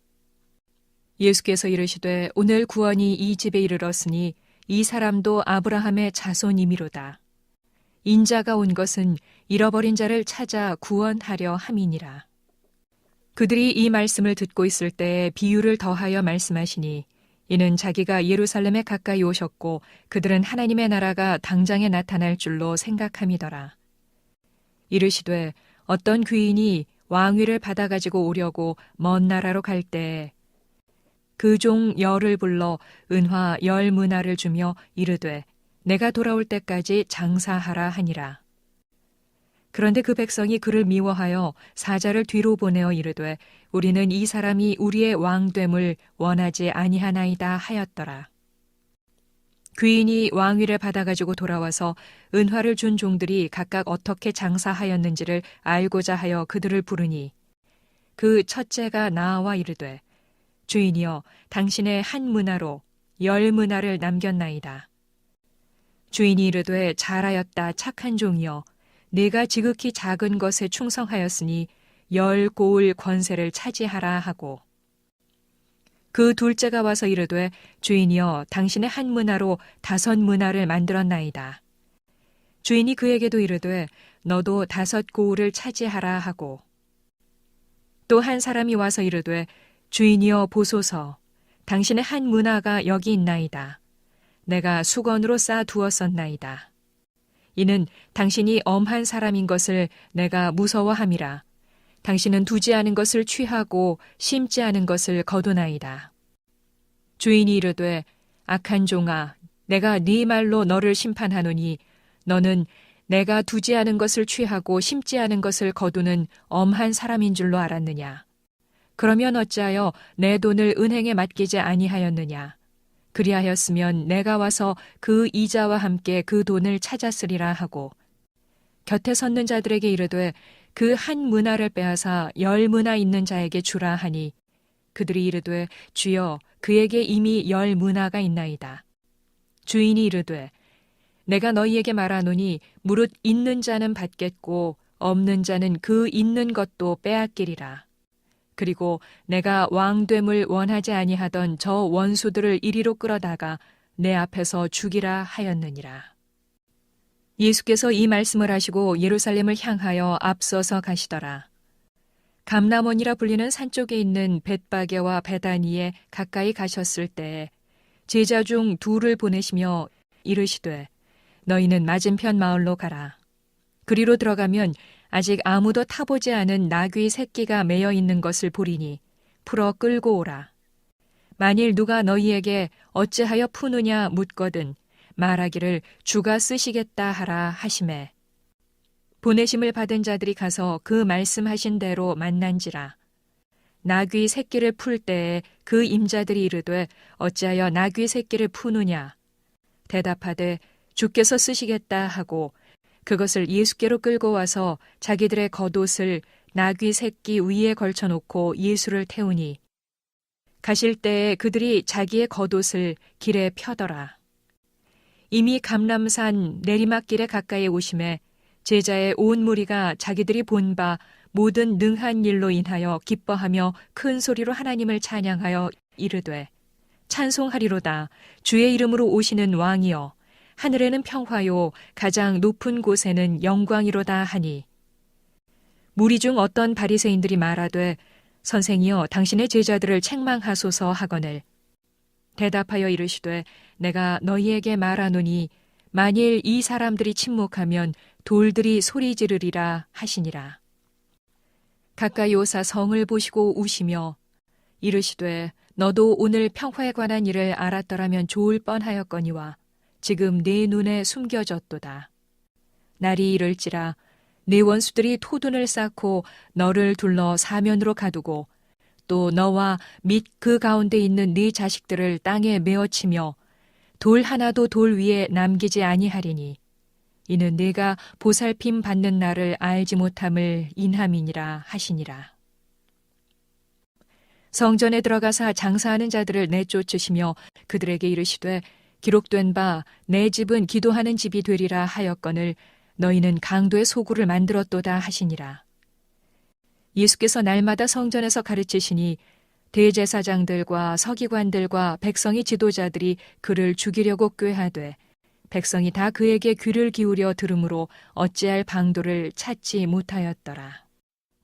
예수께서 이르시되 오늘 구원이 이 집에 이르렀으니 이 사람도 아브라함의 자손이미로다. 인자가 온 것은 잃어버린 자를 찾아 구원하려 함이니라. 그들이 이 말씀을 듣고 있을 때에 비유를 더하여 말씀하시니 이는 자기가 예루살렘에 가까이 오셨고 그들은 하나님의 나라가 당장에 나타날 줄로 생각함이더라. 이르시되 어떤 귀인이 왕위를 받아가지고 오려고 먼 나라로 갈 때에 그 종 열을 불러 은화 10문화를 주며 이르되 내가 돌아올 때까지 장사하라 하니라. 그런데 그 백성이 그를 미워하여 사자를 뒤로 보내어 이르되 우리는 이 사람이 우리의 왕됨을 원하지 아니하나이다 하였더라. 귀인이 왕위를 받아가지고 돌아와서 은화를 준 종들이 각각 어떻게 장사하였는지를 알고자 하여 그들을 부르니 그 첫째가 나와 이르되 주인이여 당신의 한 문화로 10문화를 남겼나이다. 주인이 이르되 잘하였다 착한 종이여 네가 지극히 작은 것에 충성하였으니 10고을 권세를 차지하라 하고 그 둘째가 와서 이르되 주인이여 당신의 한 문화로 5문화를 만들었나이다. 주인이 그에게도 이르되 너도 5고을을 차지하라 하고 또 한 사람이 와서 이르되 주인이여 보소서 당신의 한 문화가 여기 있나이다. 내가 수건으로 쌓아 두었었나이다. 이는 당신이 엄한 사람인 것을 내가 무서워함이라. 당신은 두지 않은 것을 취하고 심지 않은 것을 거두나이다. 주인이 이르되 악한 종아 내가 네 말로 너를 심판하노니 너는 내가 두지 않은 것을 취하고 심지 않은 것을 거두는 엄한 사람인 줄로 알았느냐. 그러면 어찌하여 내 돈을 은행에 맡기지 아니하였느냐. 그리하였으면 내가 와서 그 이자와 함께 그 돈을 찾았으리라 하고 곁에 섰는 자들에게 이르되 그 한 문화를 빼앗아 10문화 있는 자에게 주라 하니 그들이 이르되 주여 그에게 이미 10문화가 있나이다. 주인이 이르되 내가 너희에게 말하노니 무릇 있는 자는 받겠고 없는 자는 그 있는 것도 빼앗기리라. 그리고 내가 왕됨을 원하지 아니하던 저 원수들을 이리로 끌어다가 내 앞에서 죽이라 하였느니라. 예수께서 이 말씀을 하시고 예루살렘을 향하여 앞서서 가시더라. 감람원이라 불리는 산 쪽에 있는 벳바게와 베다니에 가까이 가셨을 때에 제자 중 둘을 보내시며 이르시되 너희는 맞은편 마을로 가라. 그리로 들어가면 아직 아무도 타보지 않은 나귀 새끼가 매여 있는 것을 보리니 풀어 끌고 오라. 만일 누가 너희에게 어찌하여 푸느냐 묻거든 말하기를 주가 쓰시겠다 하라 하시매. 보내심을 받은 자들이 가서 그 말씀하신 대로 만난지라. 나귀 새끼를 풀 때에 그 임자들이 이르되 어찌하여 나귀 새끼를 푸느냐. 대답하되 주께서 쓰시겠다 하고 그것을 예수께로 끌고 와서 자기들의 겉옷을 나귀 새끼 위에 걸쳐놓고 예수를 태우니 가실 때에 그들이 자기의 겉옷을 길에 펴더라. 이미 감람산 내리막길에 가까이 오심에 제자의 온 무리가 자기들이 본 바 모든 능한 일로 인하여 기뻐하며 큰 소리로 하나님을 찬양하여 이르되 찬송하리로다. 주의 이름으로 오시는 왕이여. 하늘에는 평화요 가장 높은 곳에는 영광이로다 하니. 무리 중 어떤 바리새인들이 말하되 선생이여 당신의 제자들을 책망하소서 하거늘. 대답하여 이르시되 내가 너희에게 말하노니 만일 이 사람들이 침묵하면 돌들이 소리 지르리라 하시니라. 가까이 오사 성을 보시고 우시며 이르시되 너도 오늘 평화에 관한 일을 알았더라면 좋을 뻔하였거니와 지금 내 눈에 숨겨졌도다. 날이 이를지라 네 원수들이 토둔을 쌓고 너를 둘러 사면으로 가두고 또 너와 및 그 가운데 있는 네 자식들을 땅에 메어치며 돌 하나도 돌 위에 남기지 아니하리니 이는 네가 보살핌 받는 날을 알지 못함을 인함이니라 하시니라. 성전에 들어가사 장사하는 자들을 내쫓으시며 그들에게 이르시되 기록된 바 내 집은 기도하는 집이 되리라 하였거늘 너희는 강도의 소굴을 만들었도다 하시니라. 예수께서 날마다 성전에서 가르치시니 대제사장들과 서기관들과 백성의 지도자들이 그를 죽이려고 꾀하되 백성이 다 그에게 귀를 기울여 들으므로 어찌할 방도를 찾지 못하였더라.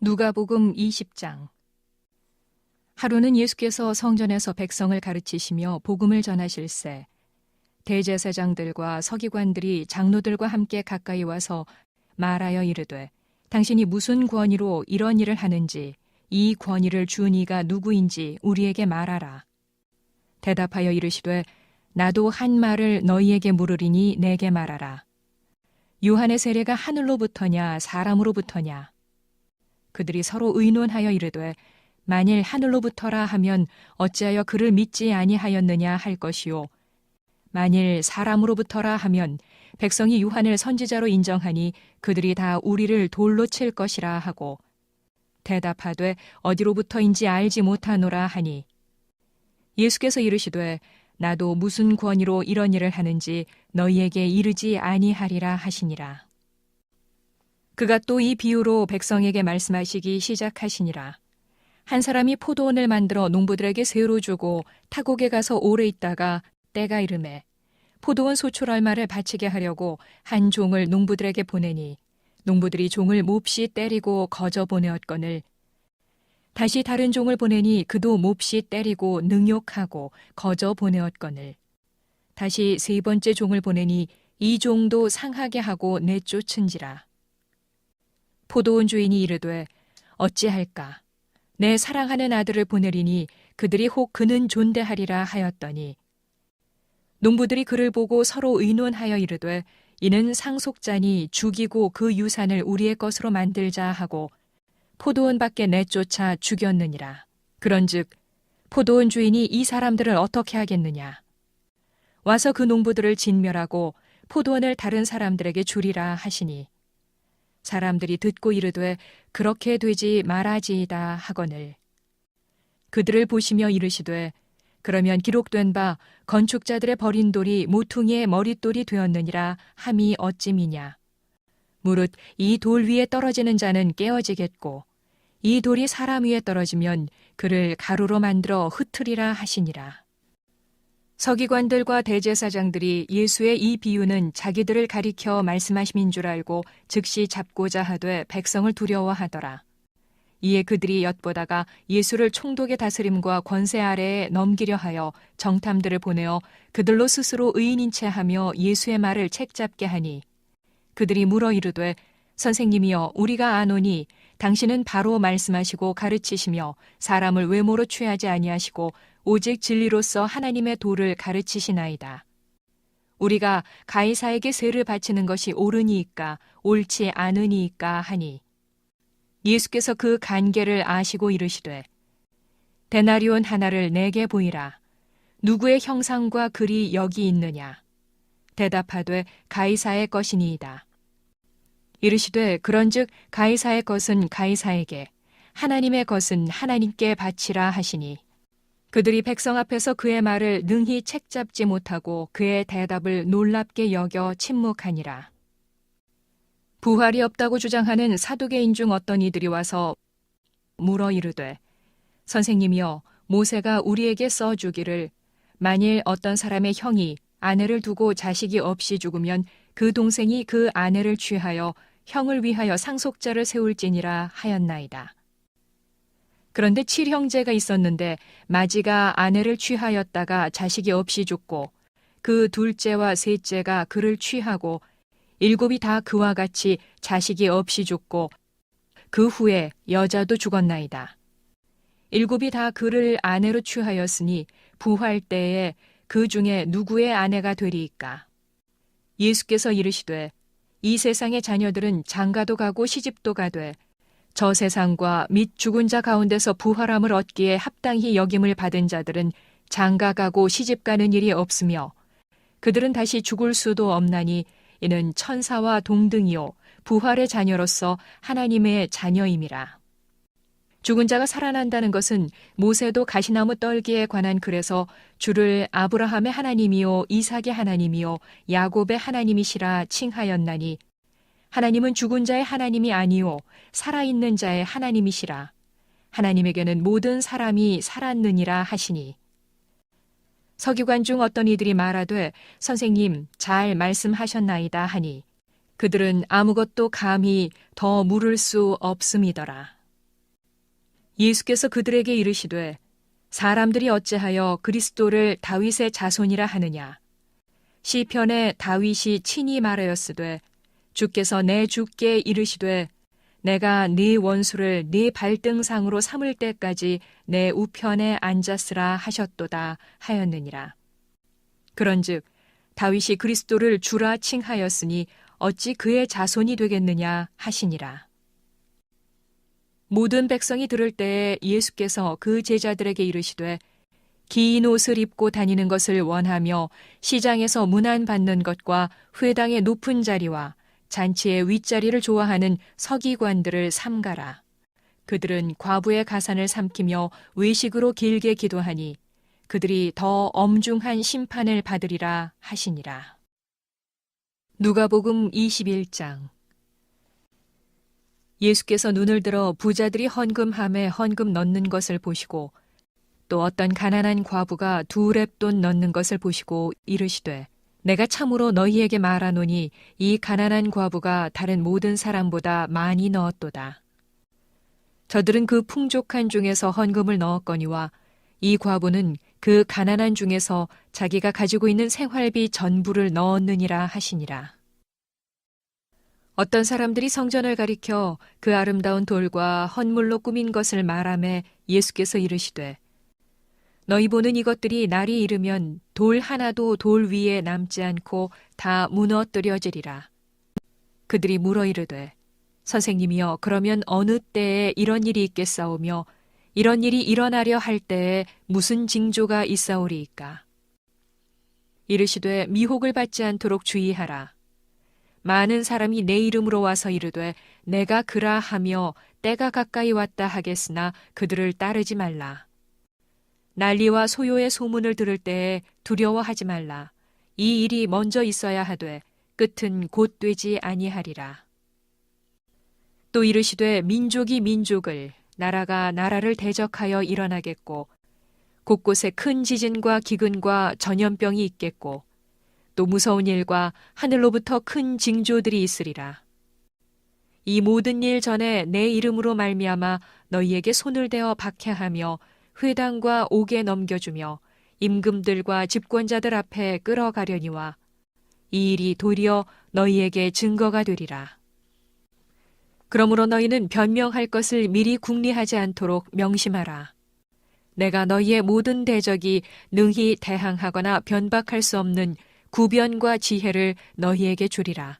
누가복음 20장. 하루는 예수께서 성전에서 백성을 가르치시며 복음을 전하실세 대제사장들과 서기관들이 장로들과 함께 가까이 와서 말하여 이르되 당신이 무슨 권위로 이런 일을 하는지 이 권위를 준 이가 누구인지 우리에게 말하라. 대답하여 이르시되 나도 한 말을 너희에게 물으리니 내게 말하라. 요한의 세례가 하늘로부터냐 사람으로부터냐. 그들이 서로 의논하여 이르되 만일 하늘로부터라 하면 어찌하여 그를 믿지 아니하였느냐 할 것이요 만일 사람으로부터라 하면 백성이 요한을 선지자로 인정하니 그들이 다 우리를 돌로 칠 것이라 하고 대답하되 어디로부터인지 알지 못하노라 하니 예수께서 이르시되 나도 무슨 권위로 이런 일을 하는지 너희에게 이르지 아니하리라 하시니라. 그가 또 이 비유로 백성에게 말씀하시기 시작하시니라. 한 사람이 포도원을 만들어 농부들에게 새로 주고 타국에 가서 오래 있다가 때가 이르매 포도원 소출 얼마를 바치게 하려고 한 종을 농부들에게 보내니 농부들이 종을 몹시 때리고 거저 보내었거늘 다시 다른 종을 보내니 그도 몹시 때리고 능욕하고 거저 보내었거늘 다시 세 번째 종을 보내니 이 종도 상하게 하고 내쫓은지라. 포도원 주인이 이르되 어찌할까 내 사랑하는 아들을 보내리니 그들이 혹 그는 존대하리라 하였더니 농부들이 그를 보고 서로 의논하여 이르되 이는 상속자니 죽이고 그 유산을 우리의 것으로 만들자 하고 포도원 밖에 내쫓아 죽였느니라. 그런즉 포도원 주인이 이 사람들을 어떻게 하겠느냐. 와서 그 농부들을 진멸하고 포도원을 다른 사람들에게 주리라 하시니 사람들이 듣고 이르되 그렇게 되지 말아지이다 하거늘 그들을 보시며 이르시되 그러면 기록된 바 건축자들의 버린 돌이 모퉁이의 머릿돌이 되었느니라 함이 어찌미냐. 무릇 이 돌 위에 떨어지는 자는 깨어지겠고 이 돌이 사람 위에 떨어지면 그를 가루로 만들어 흩으리라 하시니라. 서기관들과 대제사장들이 예수의 이 비유는 자기들을 가리켜 말씀하심인 줄 알고 즉시 잡고자 하되 백성을 두려워하더라. 이에 그들이 엿보다가 예수를 총독의 다스림과 권세 아래에 넘기려 하여 정탐들을 보내어 그들로 스스로 의인인 채 하며 예수의 말을 책잡게 하니 그들이 물어 이르되 선생님이여, 우리가 아노니 당신은 바로 말씀하시고 가르치시며 사람을 외모로 취하지 아니하시고 오직 진리로서 하나님의 도를 가르치시나이다. 우리가 가이사에게 세를 바치는 것이 옳으니이까 옳지 않으니이까 하니, 예수께서 그 간계를 아시고 이르시되 데나리온 하나를 내게 보이라. 누구의 형상과 글이 여기 있느냐? 대답하되 가이사의 것이니이다. 이르시되 그런즉 가이사의 것은 가이사에게, 하나님의 것은 하나님께 바치라 하시니, 그들이 백성 앞에서 그의 말을 능히 책잡지 못하고 그의 대답을 놀랍게 여겨 침묵하니라. 부활이 없다고 주장하는 사두개인 중 어떤 이들이 와서 물어 이르되, 선생님이여, 모세가 우리에게 써주기를 만일 어떤 사람의 형이 아내를 두고 자식이 없이 죽으면 그 동생이 그 아내를 취하여 형을 위하여 상속자를 세울지니라 하였나이다. 그런데 7형제가 있었는데 마지가 아내를 취하였다가 자식이 없이 죽고 그 둘째와 셋째가 그를 취하고 7이 다 그와 같이 자식이 없이 죽고 그 후에 여자도 죽었나이다. 7이 다 그를 아내로 취하였으니 부활 때에 그 중에 누구의 아내가 되리이까? 예수께서 이르시되 이 세상의 자녀들은 장가도 가고 시집도 가되 저 세상과 및 죽은 자 가운데서 부활함을 얻기에 합당히 여김을 받은 자들은 장가 가고 시집 가는 일이 없으며 그들은 다시 죽을 수도 없나니 이는 천사와 동등이요 부활의 자녀로서 하나님의 자녀임이라. 죽은 자가 살아난다는 것은 모세도 가시나무 떨기에 관한 글에서 주를 아브라함의 하나님이요 이삭의 하나님이요 야곱의 하나님이시라 칭하였나니, 하나님은 죽은 자의 하나님이 아니요 살아있는 자의 하나님이시라. 하나님에게는 모든 사람이 살았느니라 하시니, 서기관 중 어떤 이들이 말하되 선생님 잘 말씀하셨나이다 하니, 그들은 아무것도 감히 더 물을 수 없음이더라. 예수께서 그들에게 이르시되 사람들이 어찌하여 그리스도를 다윗의 자손이라 하느냐? 시편에 다윗이 친히 말하였으되 주께서 내 주께 이르시되 내가 네 원수를 네 발등상으로 삼을 때까지 내 우편에 앉았으라 하셨도다 하였느니라. 그런즉 다윗이 그리스도를 주라 칭하였으니 어찌 그의 자손이 되겠느냐 하시니라. 모든 백성이 들을 때에 예수께서 그 제자들에게 이르시되 긴 옷을 입고 다니는 것을 원하며 시장에서 문안 받는 것과 회당의 높은 자리와 잔치의 윗자리를 좋아하는 서기관들을 삼가라. 그들은 과부의 가산을 삼키며 외식으로 길게 기도하니 그들이 더 엄중한 심판을 받으리라 하시니라. 누가복음 21장. 예수께서 눈을 들어 부자들이 헌금함에 헌금 넣는 것을 보시고 또 어떤 가난한 과부가 2렙돈 넣는 것을 보시고 이르시되 내가 참으로 너희에게 말하노니 이 가난한 과부가 다른 모든 사람보다 많이 넣었도다. 저들은 그 풍족한 중에서 헌금을 넣었거니와 이 과부는 그 가난한 중에서 자기가 가지고 있는 생활비 전부를 넣었느니라 하시니라. 어떤 사람들이 성전을 가리켜 그 아름다운 돌과 헌물로 꾸민 것을 말하매 예수께서 이르시되 너희 보는 이것들이 날이 이르면 돌 하나도 돌 위에 남지 않고 다 무너뜨려지리라. 그들이 물어 이르되 선생님이여 그러면 어느 때에 이런 일이 있겠사오며 이런 일이 일어나려 할 때에 무슨 징조가 있사오리이까? 이르시되 미혹을 받지 않도록 주의하라. 많은 사람이 내 이름으로 와서 이르되 내가 그라 하며 때가 가까이 왔다 하겠으나 그들을 따르지 말라. 난리와 소요의 소문을 들을 때에 두려워하지 말라. 이 일이 먼저 있어야 하되 끝은 곧 되지 아니하리라. 또 이르시되 민족이 민족을 나라가 나라를 대적하여 일어나겠고 곳곳에 큰 지진과 기근과 전염병이 있겠고 또 무서운 일과 하늘로부터 큰 징조들이 있으리라. 이 모든 일 전에 내 이름으로 말미암아 너희에게 손을 대어 박해하며 회당과 옥에 넘겨주며 임금들과 집권자들 앞에 끌어가려니와 이 일이 도리어 너희에게 증거가 되리라. 그러므로 너희는 변명할 것을 미리 궁리하지 않도록 명심하라. 내가 너희의 모든 대적이 능히 대항하거나 변박할 수 없는 구변과 지혜를 너희에게 주리라.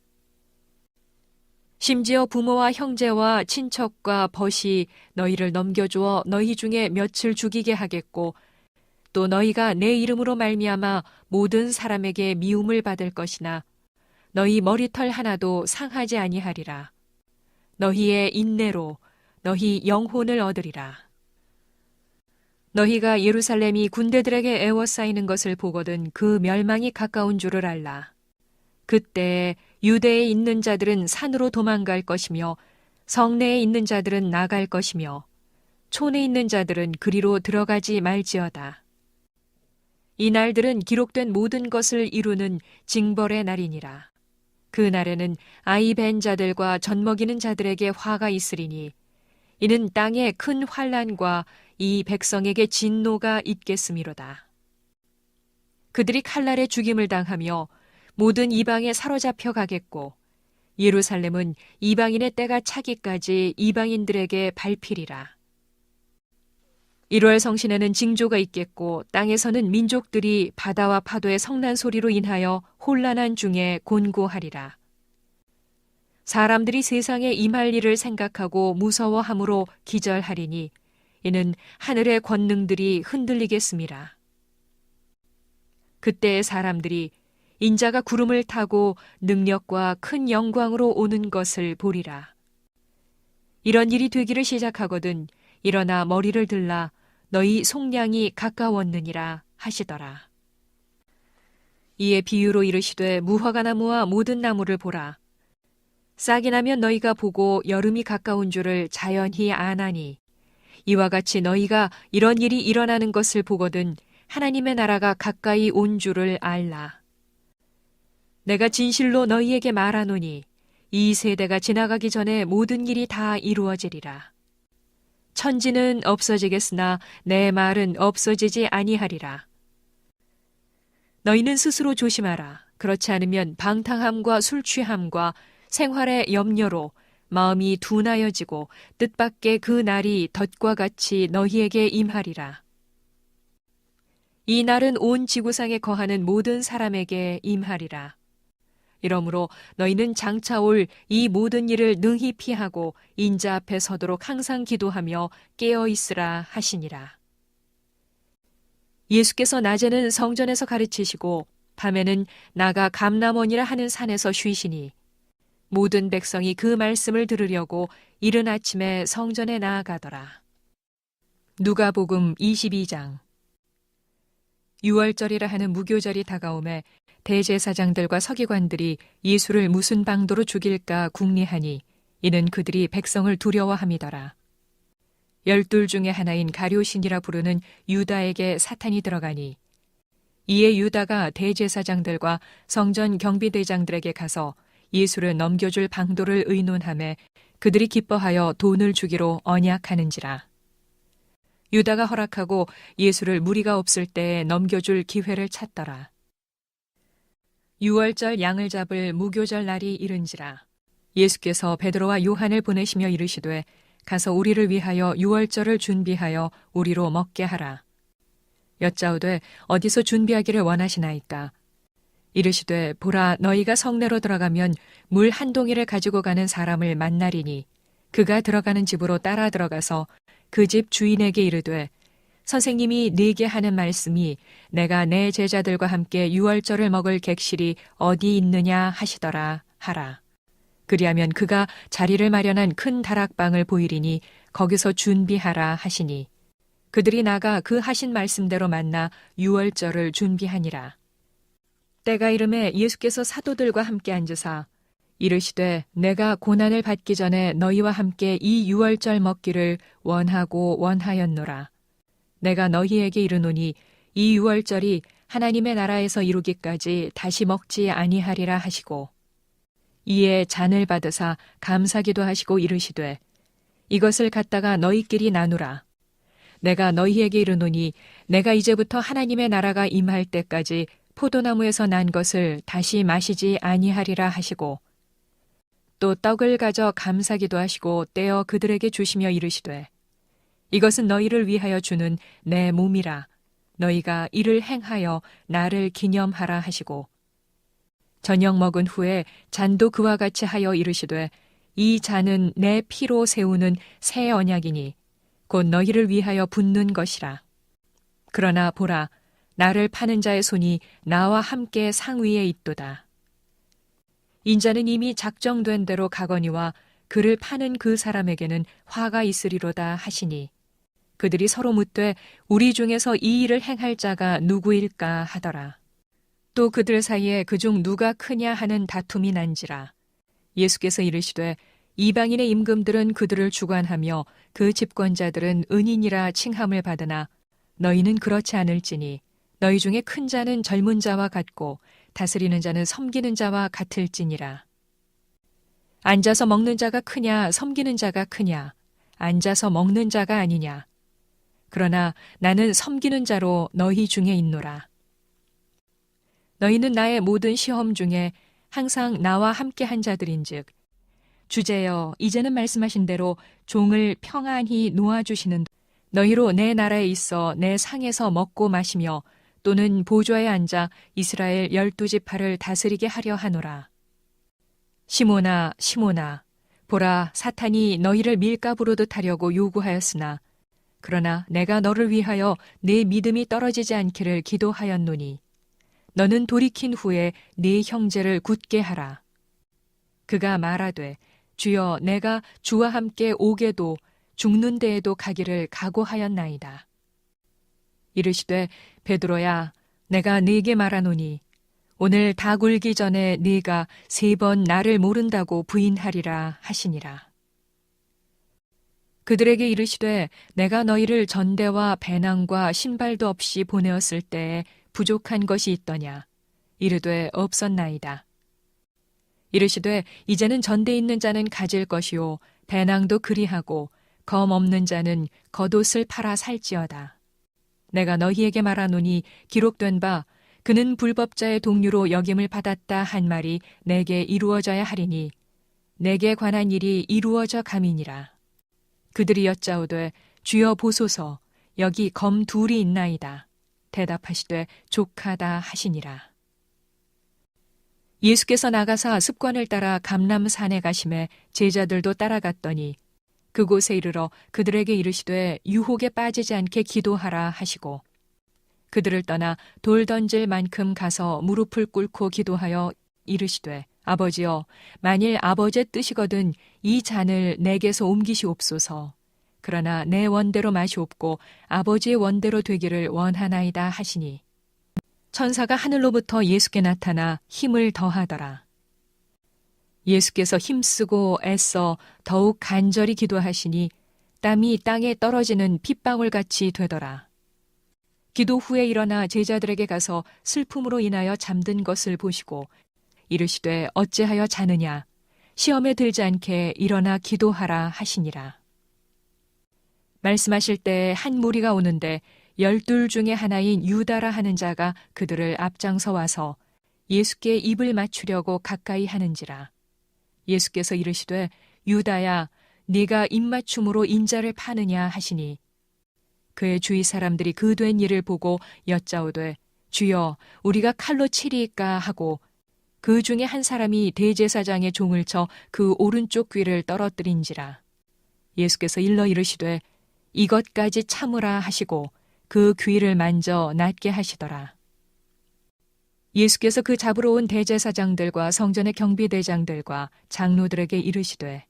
심지어 부모와 형제와 친척과 벗이 너희를 넘겨주어 너희 중에 며칠 죽이게 하겠고 또 너희가 내 이름으로 말미암아 모든 사람에게 미움을 받을 것이나 너희 머리털 하나도 상하지 아니하리라. 너희의 인내로 너희 영혼을 얻으리라. 너희가 예루살렘이 군대들에게 애워싸이는 것을 보거든 그 멸망이 가까운 줄을 알라. 그때 유대에 있는 자들은 산으로 도망갈 것이며 성내에 있는 자들은 나갈 것이며 촌에 있는 자들은 그리로 들어가지 말지어다. 이 날들은 기록된 모든 것을 이루는 징벌의 날이니라. 그 날에는 아이 벤 자들과 젖먹이는 자들에게 화가 있으리니 이는 땅에 큰 환난과 이 백성에게 진노가 있겠음이로다. 그들이 칼날에 죽임을 당하며 모든 이방에 사로잡혀 가겠고 예루살렘은 이방인의 때가 차기까지 이방인들에게 밟히리라. 1월 성신에는 징조가 있겠고 땅에서는 민족들이 바다와 파도의 성난 소리로 인하여 혼란한 중에 곤고하리라. 사람들이 세상에 임할 일을 생각하고 무서워함으로 기절하리니 이는 하늘의 권능들이 흔들리겠음이라. 그때의 사람들이 인자가 구름을 타고 능력과 큰 영광으로 오는 것을 보리라. 이런 일이 되기를 시작하거든 일어나 머리를 들라 너희 속량이 가까웠느니라 하시더라. 이에 비유로 이르시되 무화과 나무와 모든 나무를 보라. 싹이 나면 너희가 보고 여름이 가까운 줄을 자연히 아나니 이와 같이 너희가 이런 일이 일어나는 것을 보거든 하나님의 나라가 가까이 온 줄을 알라. 내가 진실로 너희에게 말하노니 이 세대가 지나가기 전에 모든 일이 다 이루어지리라. 천지는 없어지겠으나 내 말은 없어지지 아니하리라. 너희는 스스로 조심하라. 그렇지 않으면 방탕함과 술취함과 생활의 염려로 마음이 둔하여지고 뜻밖의 그 날이 덫과 같이 너희에게 임하리라. 이 날은 온 지구상에 거하는 모든 사람에게 임하리라. 이러므로 너희는 장차 올 이 모든 일을 능히 피하고 인자 앞에 서도록 항상 기도하며 깨어 있으라 하시니라. 예수께서 낮에는 성전에서 가르치시고 밤에는 나가 감람원이라 하는 산에서 쉬시니 모든 백성이 그 말씀을 들으려고 이른 아침에 성전에 나아가더라. 누가복음 22장. 유월절이라 하는 무교절이 다가오매 대제사장들과 서기관들이 예수를 무슨 방도로 죽일까 궁리하니 이는 그들이 백성을 두려워함이더라. 12 중에 하나인 가룟신이라 부르는 유다에게 사탄이 들어가니 이에 유다가 대제사장들과 성전 경비대장들에게 가서 예수를 넘겨줄 방도를 의논하매 그들이 기뻐하여 돈을 주기로 언약하는지라. 유다가 허락하고 예수를 무리가 없을 때에 넘겨줄 기회를 찾더라. 유월절 양을 잡을 무교절 날이 이른지라. 예수께서 베드로와 요한을 보내시며 이르시되 가서 우리를 위하여 유월절을 준비하여 우리로 먹게 하라. 여짜오되 어디서 준비하기를 원하시나이까? 이르시되 보라 너희가 성내로 들어가면 물 한 동이를 가지고 가는 사람을 만나리니 그가 들어가는 집으로 따라 들어가서 그 집 주인에게 이르되 선생님이 네게 하는 말씀이 내가 내 제자들과 함께 유월절을 먹을 객실이 어디 있느냐 하시더라 하라. 그리하면 그가 자리를 마련한 큰 다락방을 보이리니 거기서 준비하라 하시니 그들이 나가 그 하신 말씀대로 만나 유월절을 준비하니라. 때가 이름에 예수께서 사도들과 함께 앉으사 이르시되 내가 고난을 받기 전에 너희와 함께 이 유월절 먹기를 원하고 원하였노라. 내가 너희에게 이르노니 이 유월절이 하나님의 나라에서 이루기까지 다시 먹지 아니하리라 하시고 이에 잔을 받으사 감사기도 하시고 이르시되 이것을 갖다가 너희끼리 나누라. 내가 너희에게 이르노니 내가 이제부터 하나님의 나라가 임할 때까지 포도나무에서 난 것을 다시 마시지 아니하리라 하시고 또 떡을 가져 감사기도 하시고 떼어 그들에게 주시며 이르시되 이것은 너희를 위하여 주는 내 몸이라 너희가 이를 행하여 나를 기념하라 하시고 저녁 먹은 후에 잔도 그와 같이 하여 이르시되 이 잔은 내 피로 세우는 새 언약이니 곧 너희를 위하여 붓는 것이라. 그러나 보라, 나를 파는 자의 손이 나와 함께 상위에 있도다. 인자는 이미 작정된 대로 가거니와 그를 파는 그 사람에게는 화가 있으리로다 하시니 그들이 서로 묻되 우리 중에서 이 일을 행할 자가 누구일까 하더라. 또 그들 사이에 그중 누가 크냐 하는 다툼이 난지라. 예수께서 이르시되 이방인의 임금들은 그들을 주관하며 그 집권자들은 은인이라 칭함을 받으나 너희는 그렇지 않을지니 너희 중에 큰 자는 젊은 자와 같고 다스리는 자는 섬기는 자와 같을지니라. 앉아서 먹는 자가 크냐 섬기는 자가 크냐 앉아서 먹는 자가 아니냐. 그러나 나는 섬기는 자로 너희 중에 있노라. 너희는 나의 모든 시험 중에 항상 나와 함께 한 자들인즉 주제여 이제는 말씀하신 대로 종을 평안히 놓아주시는 너희로 내 나라에 있어 내 상에서 먹고 마시며 또는 보좌에 앉아 이스라엘 12지파를 다스리게 하려 하노라. 시몬아 시몬아 보라 사탄이 너희를 밀가부르듯 하려고 요구하였으나 그러나 내가 너를 위하여 네 믿음이 떨어지지 않기를 기도하였노니 너는 돌이킨 후에 네 형제를 굳게 하라. 그가 말하되 주여 내가 주와 함께 오게도 죽는 데에도 가기를 각오하였나이다. 이르시되 베드로야 내가 네게 말하노니 오늘 다 굴기 전에 네가 3번 나를 모른다고 부인하리라 하시니라. 그들에게 이르시되 내가 너희를 전대와 배낭과 신발도 없이 보내었을 때에 부족한 것이 있더냐. 이르되 없었나이다. 이르시되 이제는 전대 있는 자는 가질 것이요 배낭도 그리하고 검 없는 자는 겉옷을 팔아 살지어다. 내가 너희에게 말하노니 기록된 바 그는 불법자의 동류로 역임을 받았다 한 말이 내게 이루어져야 하리니 내게 관한 일이 이루어져 감이니라. 그들이 여짜오되 주여 보소서 여기 검 둘이 있나이다. 대답하시되 족하다 하시니라. 예수께서 나가사 습관을 따라 감람산에 가심에 제자들도 따라갔더니 그곳에 이르러 그들에게 이르시되 유혹에 빠지지 않게 기도하라 하시고 그들을 떠나 돌 던질 만큼 가서 무릎을 꿇고 기도하여 이르시되 아버지여 만일 아버지의 뜻이거든 이 잔을 내게서 옮기시옵소서. 그러나 내 원대로 마시옵고 아버지의 원대로 되기를 원하나이다 하시니 천사가 하늘로부터 예수께 나타나 힘을 더하더라. 예수께서 힘쓰고 애써 더욱 간절히 기도하시니 땀이 땅에 떨어지는 핏방울같이 되더라. 기도 후에 일어나 제자들에게 가서 슬픔으로 인하여 잠든 것을 보시고 이르시되 어찌하여 자느냐 시험에 들지 않게 일어나 기도하라 하시니라. 말씀하실 때 한 무리가 오는데 12 중에 하나인 유다라 하는 자가 그들을 앞장서 와서 예수께 입을 맞추려고 가까이 하는지라. 예수께서 이르시되 유다야 네가 입맞춤으로 인자를 파느냐 하시니 그의 주위 사람들이 그 된 일을 보고 여짜오되 주여 우리가 칼로 치리이까 하고 그 중에 한 사람이 대제사장의 종을 쳐 그 오른쪽 귀를 떨어뜨린지라. 예수께서 일러 이르시되 이것까지 참으라 하시고 그 귀를 만져 낫게 하시더라. 예수께서 그 잡으러 온 대제사장들과 성전의 경비대장들과 장로들에게 이르시되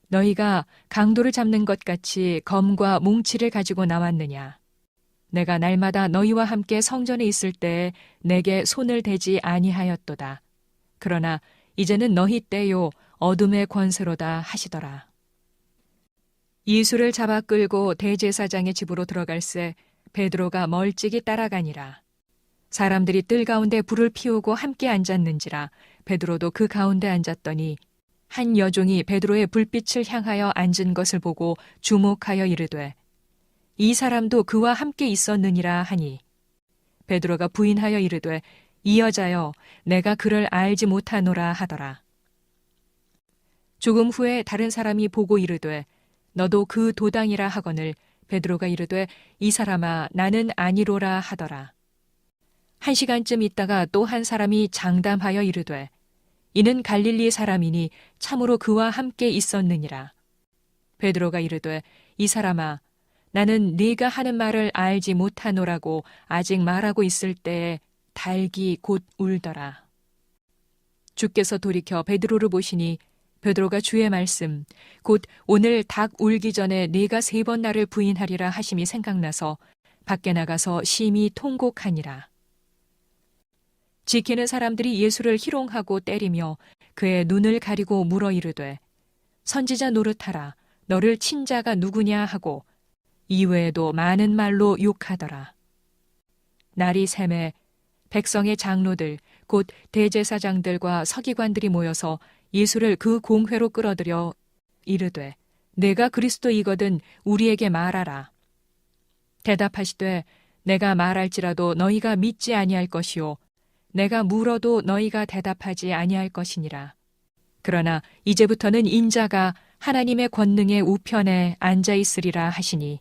너희가 강도를 잡는 것 같이 검과 뭉치를 가지고 나왔느냐. 내가 날마다 너희와 함께 성전에 있을 때에 내게 손을 대지 아니하였도다. 그러나 이제는 너희 때요 어둠의 권세로다 하시더라. 예수를 잡아 끌고 대제사장의 집으로 들어갈새 베드로가 멀찍이 따라가니라. 사람들이 뜰 가운데 불을 피우고 함께 앉았는지라 베드로도 그 가운데 앉았더니 한 여종이 베드로의 불빛을 향하여 앉은 것을 보고 주목하여 이르되 이 사람도 그와 함께 있었느니라 하니 베드로가 부인하여 이르되 이 여자여 내가 그를 알지 못하노라 하더라. 조금 후에 다른 사람이 보고 이르되 너도 그 도당이라 하거늘 베드로가 이르되 이 사람아 나는 아니로라 하더라. 1시간쯤 있다가 또 한 사람이 장담하여 이르되 이는 갈릴리 사람이니 참으로 그와 함께 있었느니라. 베드로가 이르되 이 사람아 나는 네가 하는 말을 알지 못하노라고 아직 말하고 있을 때에 닭이 곧 울더라. 주께서 돌이켜 베드로를 보시니 베드로가 주의 말씀 곧 오늘 닭 울기 전에 네가 3번 나를 부인하리라 하심이 생각나서 밖에 나가서 심히 통곡하니라. 지키는 사람들이 예수를 희롱하고 때리며 그의 눈을 가리고 물어 이르되 선지자 노릇하라 너를 친 자가 누구냐 하고 이외에도 많은 말로 욕하더라. 날이 새매 백성의 장로들 곧 대제사장들과 서기관들이 모여서 예수를 그 공회로 끌어들여 이르되 내가 그리스도이거든 우리에게 말하라. 대답하시되 내가 말할지라도 너희가 믿지 아니할 것이요 내가 물어도 너희가 대답하지 아니할 것이니라. 그러나 이제부터는 인자가 하나님의 권능의 우편에 앉아 있으리라 하시니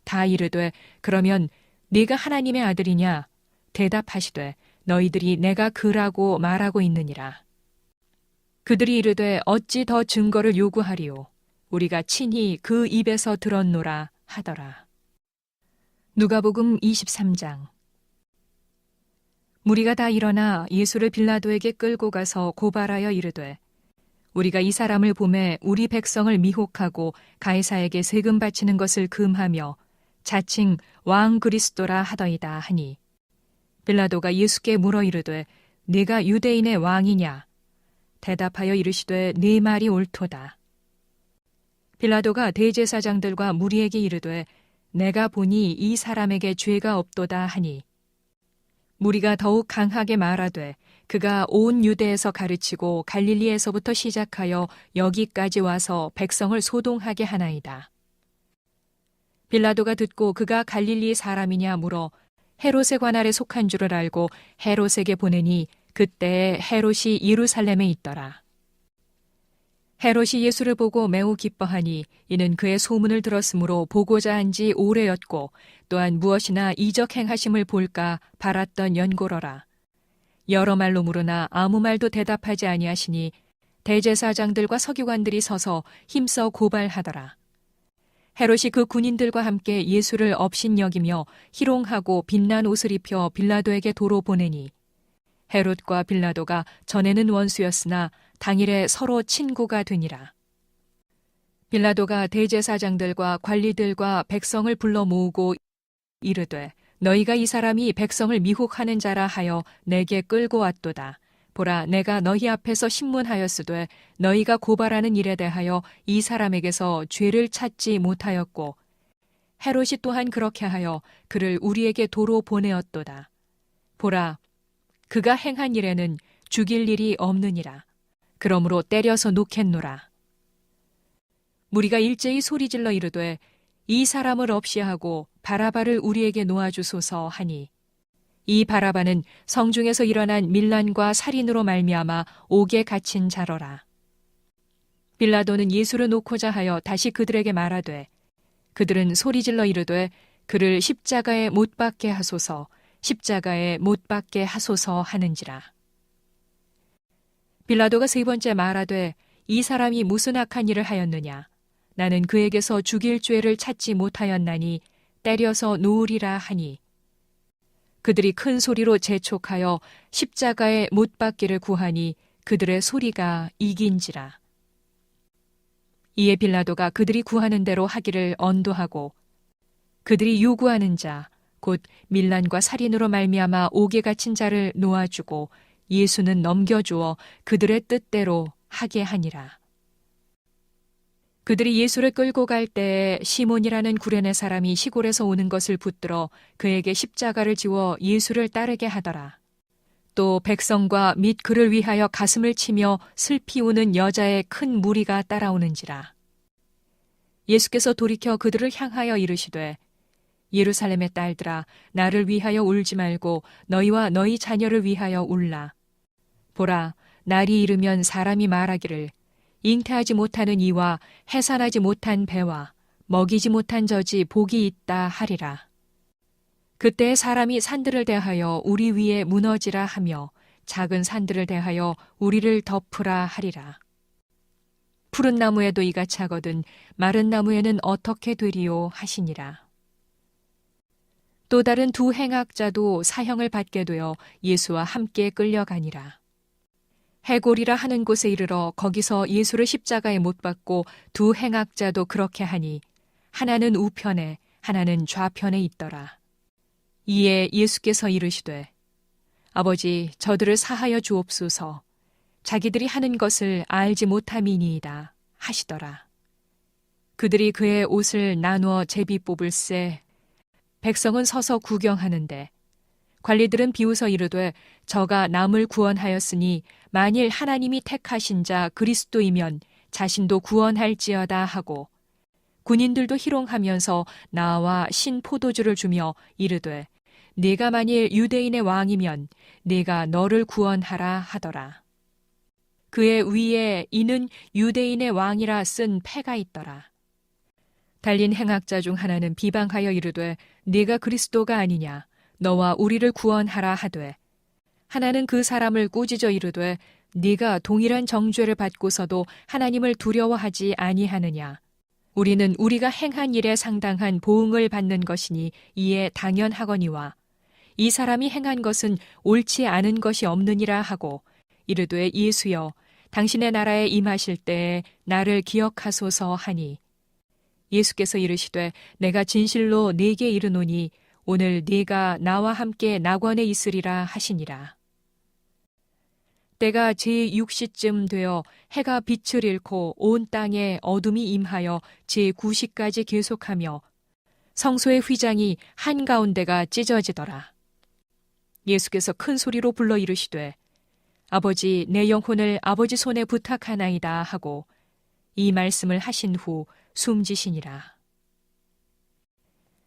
다 이르되 그러면 네가 하나님의 아들이냐? 대답하시되 너희들이 내가 그라고 말하고 있느니라. 그들이 이르되 어찌 더 증거를 요구하리요? 우리가 친히 그 입에서 들었노라 하더라. 누가복음 23장. 무리가 다 일어나 예수를 빌라도에게 끌고 가서 고발하여 이르되 우리가 이 사람을 보매 우리 백성을 미혹하고 가이사에게 세금 바치는 것을 금하며 자칭 왕 그리스도라 하더이다 하니 빌라도가 예수께 물어 이르되 네가 유대인의 왕이냐? 대답하여 이르시되 네 말이 옳도다. 빌라도가 대제사장들과 무리에게 이르되 내가 보니 이 사람에게 죄가 없도다 하니 무리가 더욱 강하게 말하되 그가 온 유대에서 가르치고 갈릴리에서부터 시작하여 여기까지 와서 백성을 소동하게 하나이다. 빌라도가 듣고 그가 갈릴리 사람이냐 물어 헤롯의 관할에 속한 줄을 알고 헤롯에게 보내니 그때에 헤롯이 예루살렘에 있더라. 헤롯이 예수를 보고 매우 기뻐하니 이는 그의 소문을 들었으므로 보고자 한 지 오래였고 또한 무엇이나 이적 행하심을 볼까 바랐던 연고로라. 여러 말로 물으나 아무 말도 대답하지 아니하시니 대제사장들과 서기관들이 서서 힘써 고발하더라. 헤롯이 그 군인들과 함께 예수를 업신여기며 희롱하고 빛난 옷을 입혀 빌라도에게 도로 보내니 헤롯과 빌라도가 전에는 원수였으나 당일에 서로 친구가 되니라. 빌라도가 대제사장들과 관리들과 백성을 불러 모으고 이르되 너희가 이 사람이 백성을 미혹하는 자라 하여 내게 끌고 왔도다. 보라 내가 너희 앞에서 신문하였으되 너희가 고발하는 일에 대하여 이 사람에게서 죄를 찾지 못하였고 헤롯이 또한 그렇게 하여 그를 우리에게 도로 보내었도다. 보라 그가 행한 일에는 죽일 일이 없느니라. 그러므로 때려서 놓겠노라. 무리가 일제히 소리질러 이르되 이 사람을 없이 하고 바라바를 우리에게 놓아주소서 하니 이 바라바는 성중에서 일어난 밀란과 살인으로 말미암아 옥에 갇힌 자러라. 빌라도는 예수를 놓고자 하여 다시 그들에게 말하되 그들은 소리질러 이르되 그를 십자가에 못 박게 하소서 십자가에 못 박게 하소서 하는지라. 빌라도가 3번째 말하되 이 사람이 무슨 악한 일을 하였느냐? 나는 그에게서 죽일 죄를 찾지 못하였나니 때려서 놓으리라 하니 그들이 큰 소리로 재촉하여 십자가에 못 박기를 구하니 그들의 소리가 이긴지라. 이에 빌라도가 그들이 구하는 대로 하기를 언도하고 그들이 요구하는 자 곧 밀란과 살인으로 말미암아 옥에 갇힌 자를 놓아주고 예수는 넘겨주어 그들의 뜻대로 하게 하니라. 그들이 예수를 끌고 갈 때에 시몬이라는 구레네 사람이 시골에서 오는 것을 붙들어 그에게 십자가를 지워 예수를 따르게 하더라. 또 백성과 및 그를 위하여 가슴을 치며 슬피 우는 여자의 큰 무리가 따라오는지라. 예수께서 돌이켜 그들을 향하여 이르시되 예루살렘의 딸들아 나를 위하여 울지 말고 너희와 너희 자녀를 위하여 울라. 보라 날이 이르면 사람이 말하기를 잉태하지 못하는 이와 해산하지 못한 배와 먹이지 못한 젖이 복이 있다 하리라. 그때 사람이 산들을 대하여 우리 위에 무너지라 하며 작은 산들을 대하여 우리를 덮으라 하리라. 푸른 나무에도 이같이 하거든 마른 나무에는 어떻게 되리요 하시니라. 또 다른 두 행악자도 사형을 받게 되어 예수와 함께 끌려가니라. 해골이라 하는 곳에 이르러 거기서 예수를 십자가에 못 박고 두 행악자도 그렇게 하니 하나는 우편에 하나는 좌편에 있더라. 이에 예수께서 이르시되 아버지 저들을 사하여 주옵소서 자기들이 하는 것을 알지 못함이니이다 하시더라. 그들이 그의 옷을 나누어 제비 뽑을새 백성은 서서 구경하는데 관리들은 비웃어 이르되 저가 남을 구원하였으니 만일 하나님이 택하신 자 그리스도이면 자신도 구원할지어다 하고 군인들도 희롱하면서 나와 신포도주를 주며 이르되 네가 만일 유대인의 왕이면 네가 너를 구원하라 하더라. 그의 위에 이는 유대인의 왕이라 쓴 패가 있더라. 달린 행악자 중 하나는 비방하여 이르되 네가 그리스도가 아니냐 너와 우리를 구원하라 하되 하나는 그 사람을 꾸짖어 이르되 네가 동일한 정죄를 받고서도 하나님을 두려워하지 아니하느냐 우리는 우리가 행한 일에 상당한 보응을 받는 것이니 이에 당연하거니와 이 사람이 행한 것은 옳지 않은 것이 없느니라 하고 이르되 예수여 당신의 나라에 임하실 때에 나를 기억하소서 하니 예수께서 이르시되 내가 진실로 네게 이르노니 오늘 네가 나와 함께 낙원에 있으리라 하시니라. 때가 제6시쯤 되어 해가 빛을 잃고 온 땅에 어둠이 임하여 제9시까지 계속하며 성소의 휘장이 한가운데가 찢어지더라. 예수께서 큰 소리로 불러 이르시되 아버지 내 영혼을 아버지 손에 부탁하나이다 하고 이 말씀을 하신 후 숨지시니라.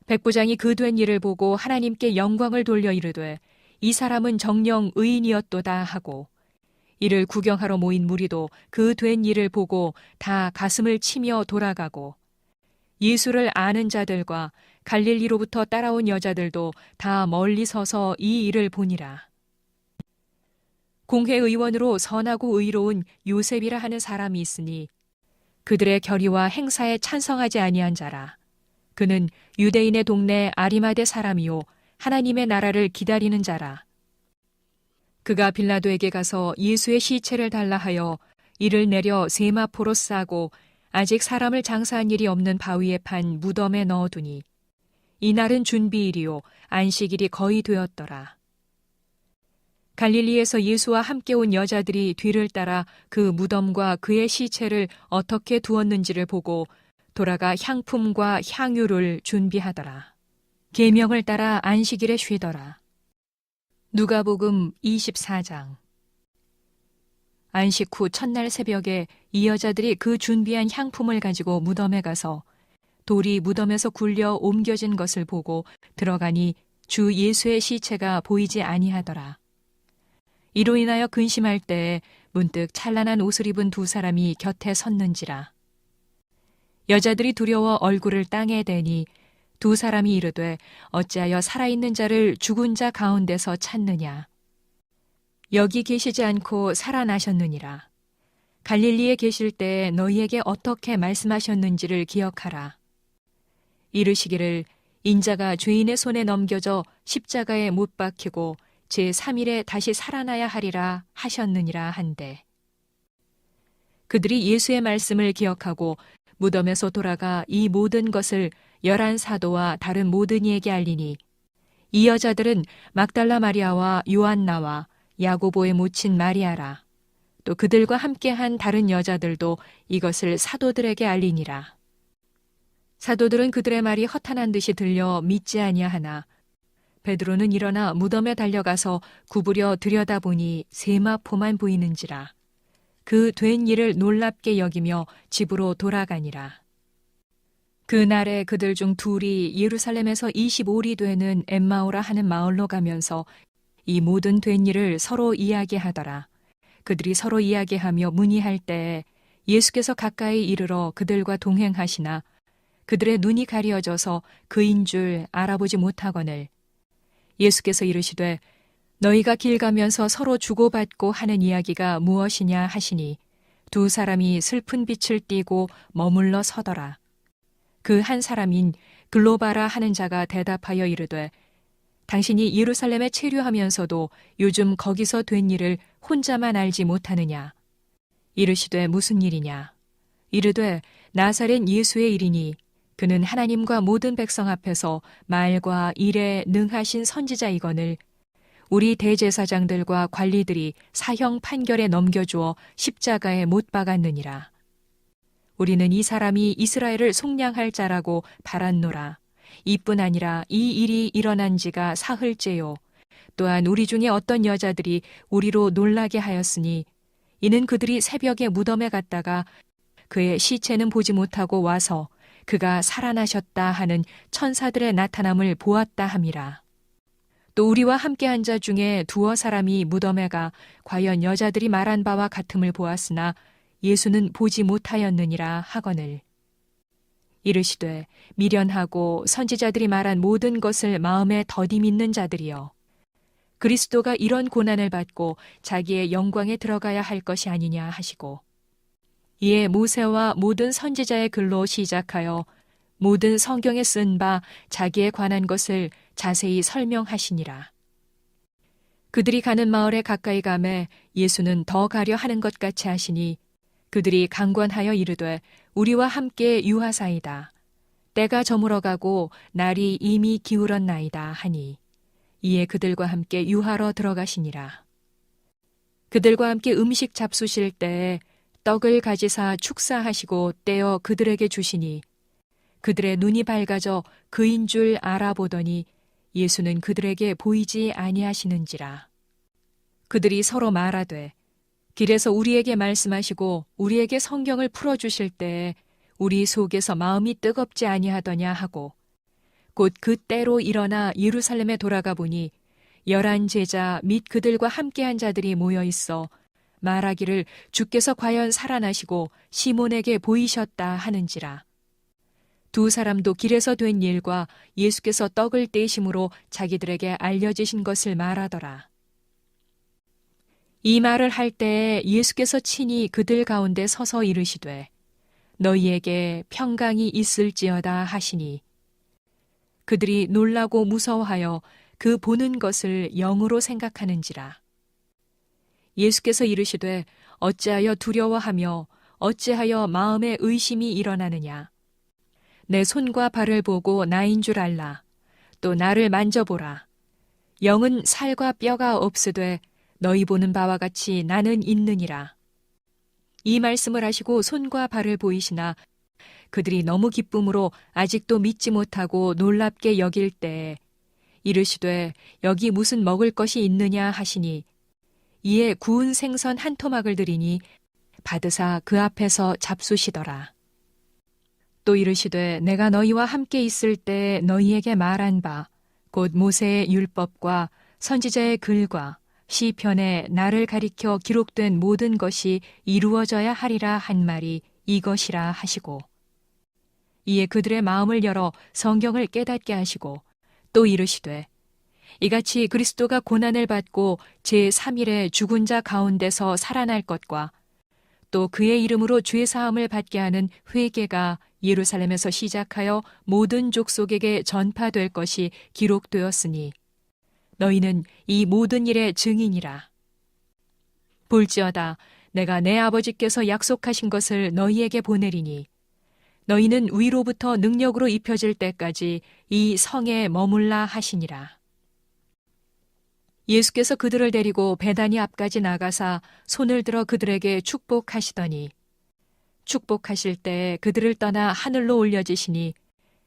백부장이 그 된 일을 보고 하나님께 영광을 돌려 이르되 이 사람은 정녕 의인이었도다 하고 이를 구경하러 모인 무리도 그 된 일을 보고 다 가슴을 치며 돌아가고 예수를 아는 자들과 갈릴리로부터 따라온 여자들도 다 멀리 서서 이 일을 보니라. 공회의원으로 선하고 의로운 요셉이라 하는 사람이 있으니 그들의 결의와 행사에 찬성하지 아니한 자라. 그는 유대인의 동네 아리마대 사람이요 하나님의 나라를 기다리는 자라. 그가 빌라도에게 가서 예수의 시체를 달라 하여 이를 내려 세마포로 싸고 아직 사람을 장사한 일이 없는 바위에 판 무덤에 넣어두니 이날은 준비일이요 안식일이 거의 되었더라. 갈릴리에서 예수와 함께 온 여자들이 뒤를 따라 그 무덤과 그의 시체를 어떻게 두었는지를 보고 돌아가 향품과 향유를 준비하더라. 계명을 따라 안식일에 쉬더라. 누가복음 24장. 안식 후 첫날 새벽에 이 여자들이 그 준비한 향품을 가지고 무덤에 가서 돌이 무덤에서 굴려 옮겨진 것을 보고 들어가니 주 예수의 시체가 보이지 아니하더라. 이로 인하여 근심할 때에 문득 찬란한 옷을 입은 두 사람이 곁에 섰는지라. 여자들이 두려워 얼굴을 땅에 대니 두 사람이 이르되 어찌하여 살아있는 자를 죽은 자 가운데서 찾느냐. 여기 계시지 않고 살아나셨느니라. 갈릴리에 계실 때에 너희에게 어떻게 말씀하셨는지를 기억하라. 이르시기를 인자가 죄인의 손에 넘겨져 십자가에 못 박히고 제3일에 다시 살아나야 하리라 하셨느니라 한데 그들이 예수의 말씀을 기억하고 무덤에서 돌아가 이 모든 것을 11 사도와 다른 모든 이에게 알리니 이 여자들은 막달라 마리아와 요한나와 야고보의 모친 마리아라. 또 그들과 함께한 다른 여자들도 이것을 사도들에게 알리니라. 사도들은 그들의 말이 허탄한 듯이 들려 믿지 아니하나 베드로는 일어나 무덤에 달려가서 구부려 들여다보니 세마포만 보이는지라. 그 된 일을 놀랍게 여기며 집으로 돌아가니라. 그날에 그들 중 둘이 예루살렘에서 25리 되는 엠마오라 하는 마을로 가면서 이 모든 된 일을 서로 이야기하더라. 그들이 서로 이야기하며 문의할 때에 예수께서 가까이 이르러 그들과 동행하시나 그들의 눈이 가려져서 그인 줄 알아보지 못하거늘 예수께서 이르시되 너희가 길 가면서 서로 주고받고 하는 이야기가 무엇이냐 하시니 두 사람이 슬픈 빛을 띠고 머물러 서더라. 그 한 사람인 글로바라 하는 자가 대답하여 이르되 당신이 예루살렘에 체류하면서도 요즘 거기서 된 일을 혼자만 알지 못하느냐. 이르시되 무슨 일이냐. 이르되 나사렛 예수의 일이니 그는 하나님과 모든 백성 앞에서 말과 일에 능하신 선지자이거늘 우리 대제사장들과 관리들이 사형 판결에 넘겨주어 십자가에 못 박았느니라. 우리는 이 사람이 이스라엘을 속량할 자라고 바랐노라. 이뿐 아니라 이 일이 일어난 지가 사흘째요. 또한 우리 중에 어떤 여자들이 우리로 놀라게 하였으니 이는 그들이 새벽에 무덤에 갔다가 그의 시체는 보지 못하고 와서 그가 살아나셨다 하는 천사들의 나타남을 보았다 함이라. 또 우리와 함께한 자 중에 두어 사람이 무덤에 가 과연 여자들이 말한 바와 같음을 보았으나 예수는 보지 못하였느니라 하거늘. 이르시되 미련하고 선지자들이 말한 모든 것을 마음에 더디 믿는 자들이여. 그리스도가 이런 고난을 받고 자기의 영광에 들어가야 할 것이 아니냐 하시고 이에 모세와 모든 선지자의 글로 시작하여 모든 성경에 쓴 바 자기에 관한 것을 자세히 설명하시니라. 그들이 가는 마을에 가까이 가매 예수는 더 가려 하는 것 같이 하시니 그들이 강권하여 이르되 우리와 함께 유하사이다. 때가 저물어가고 날이 이미 기울었나이다 하니 이에 그들과 함께 유하러 들어가시니라. 그들과 함께 음식 잡수실 때에 떡을 가지사 축사하시고 떼어 그들에게 주시니 그들의 눈이 밝아져 그인 줄 알아보더니 예수는 그들에게 보이지 아니하시는지라. 그들이 서로 말하되 길에서 우리에게 말씀하시고 우리에게 성경을 풀어주실 때에 우리 속에서 마음이 뜨겁지 아니하더냐 하고 곧 그 때로 일어나 예루살렘에 돌아가 보니 11 제자 및 그들과 함께한 자들이 모여 있어 말하기를 주께서 과연 살아나시고 시몬에게 보이셨다 하는지라. 두 사람도 길에서 된 일과 예수께서 떡을 떼심으로 자기들에게 알려지신 것을 말하더라. 이 말을 할 때에 예수께서 친히 그들 가운데 서서 이르시되 너희에게 평강이 있을지어다 하시니 그들이 놀라고 무서워하여 그 보는 것을 영으로 생각하는지라. 예수께서 이르시되 어찌하여 두려워하며 어찌하여 마음에 의심이 일어나느냐. 내 손과 발을 보고 나인 줄 알라. 또 나를 만져보라. 영은 살과 뼈가 없으되 너희 보는 바와 같이 나는 있느니라. 이 말씀을 하시고 손과 발을 보이시나 그들이 너무 기쁨으로 아직도 믿지 못하고 놀랍게 여길 때에 이르시되 여기 무슨 먹을 것이 있느냐 하시니 이에 구운 생선 한 토막을 드리니 받으사 그 앞에서 잡수시더라. 또 이르시되 내가 너희와 함께 있을 때 너희에게 말한 바 곧 모세의 율법과 선지자의 글과 시편에 나를 가리켜 기록된 모든 것이 이루어져야 하리라 한 말이 이것이라 하시고 이에 그들의 마음을 열어 성경을 깨닫게 하시고 또 이르시되 이같이 그리스도가 고난을 받고 제3일에 죽은 자 가운데서 살아날 것과 또 그의 이름으로 죄사함을 받게 하는 회개가 예루살렘에서 시작하여 모든 족속에게 전파될 것이 기록되었으니 너희는 이 모든 일의 증인이라. 볼지어다 내가 내 아버지께서 약속하신 것을 너희에게 보내리니 너희는 위로부터 능력으로 입혀질 때까지 이 성에 머물라 하시니라. 예수께서 그들을 데리고 베다니 앞까지 나가사 손을 들어 그들에게 축복하시더니 축복하실 때 그들을 떠나 하늘로 올려지시니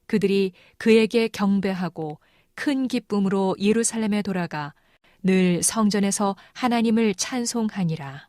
그들이 그에게 경배하고 큰 기쁨으로 예루살렘에 돌아가 늘 성전에서 하나님을 찬송하니라.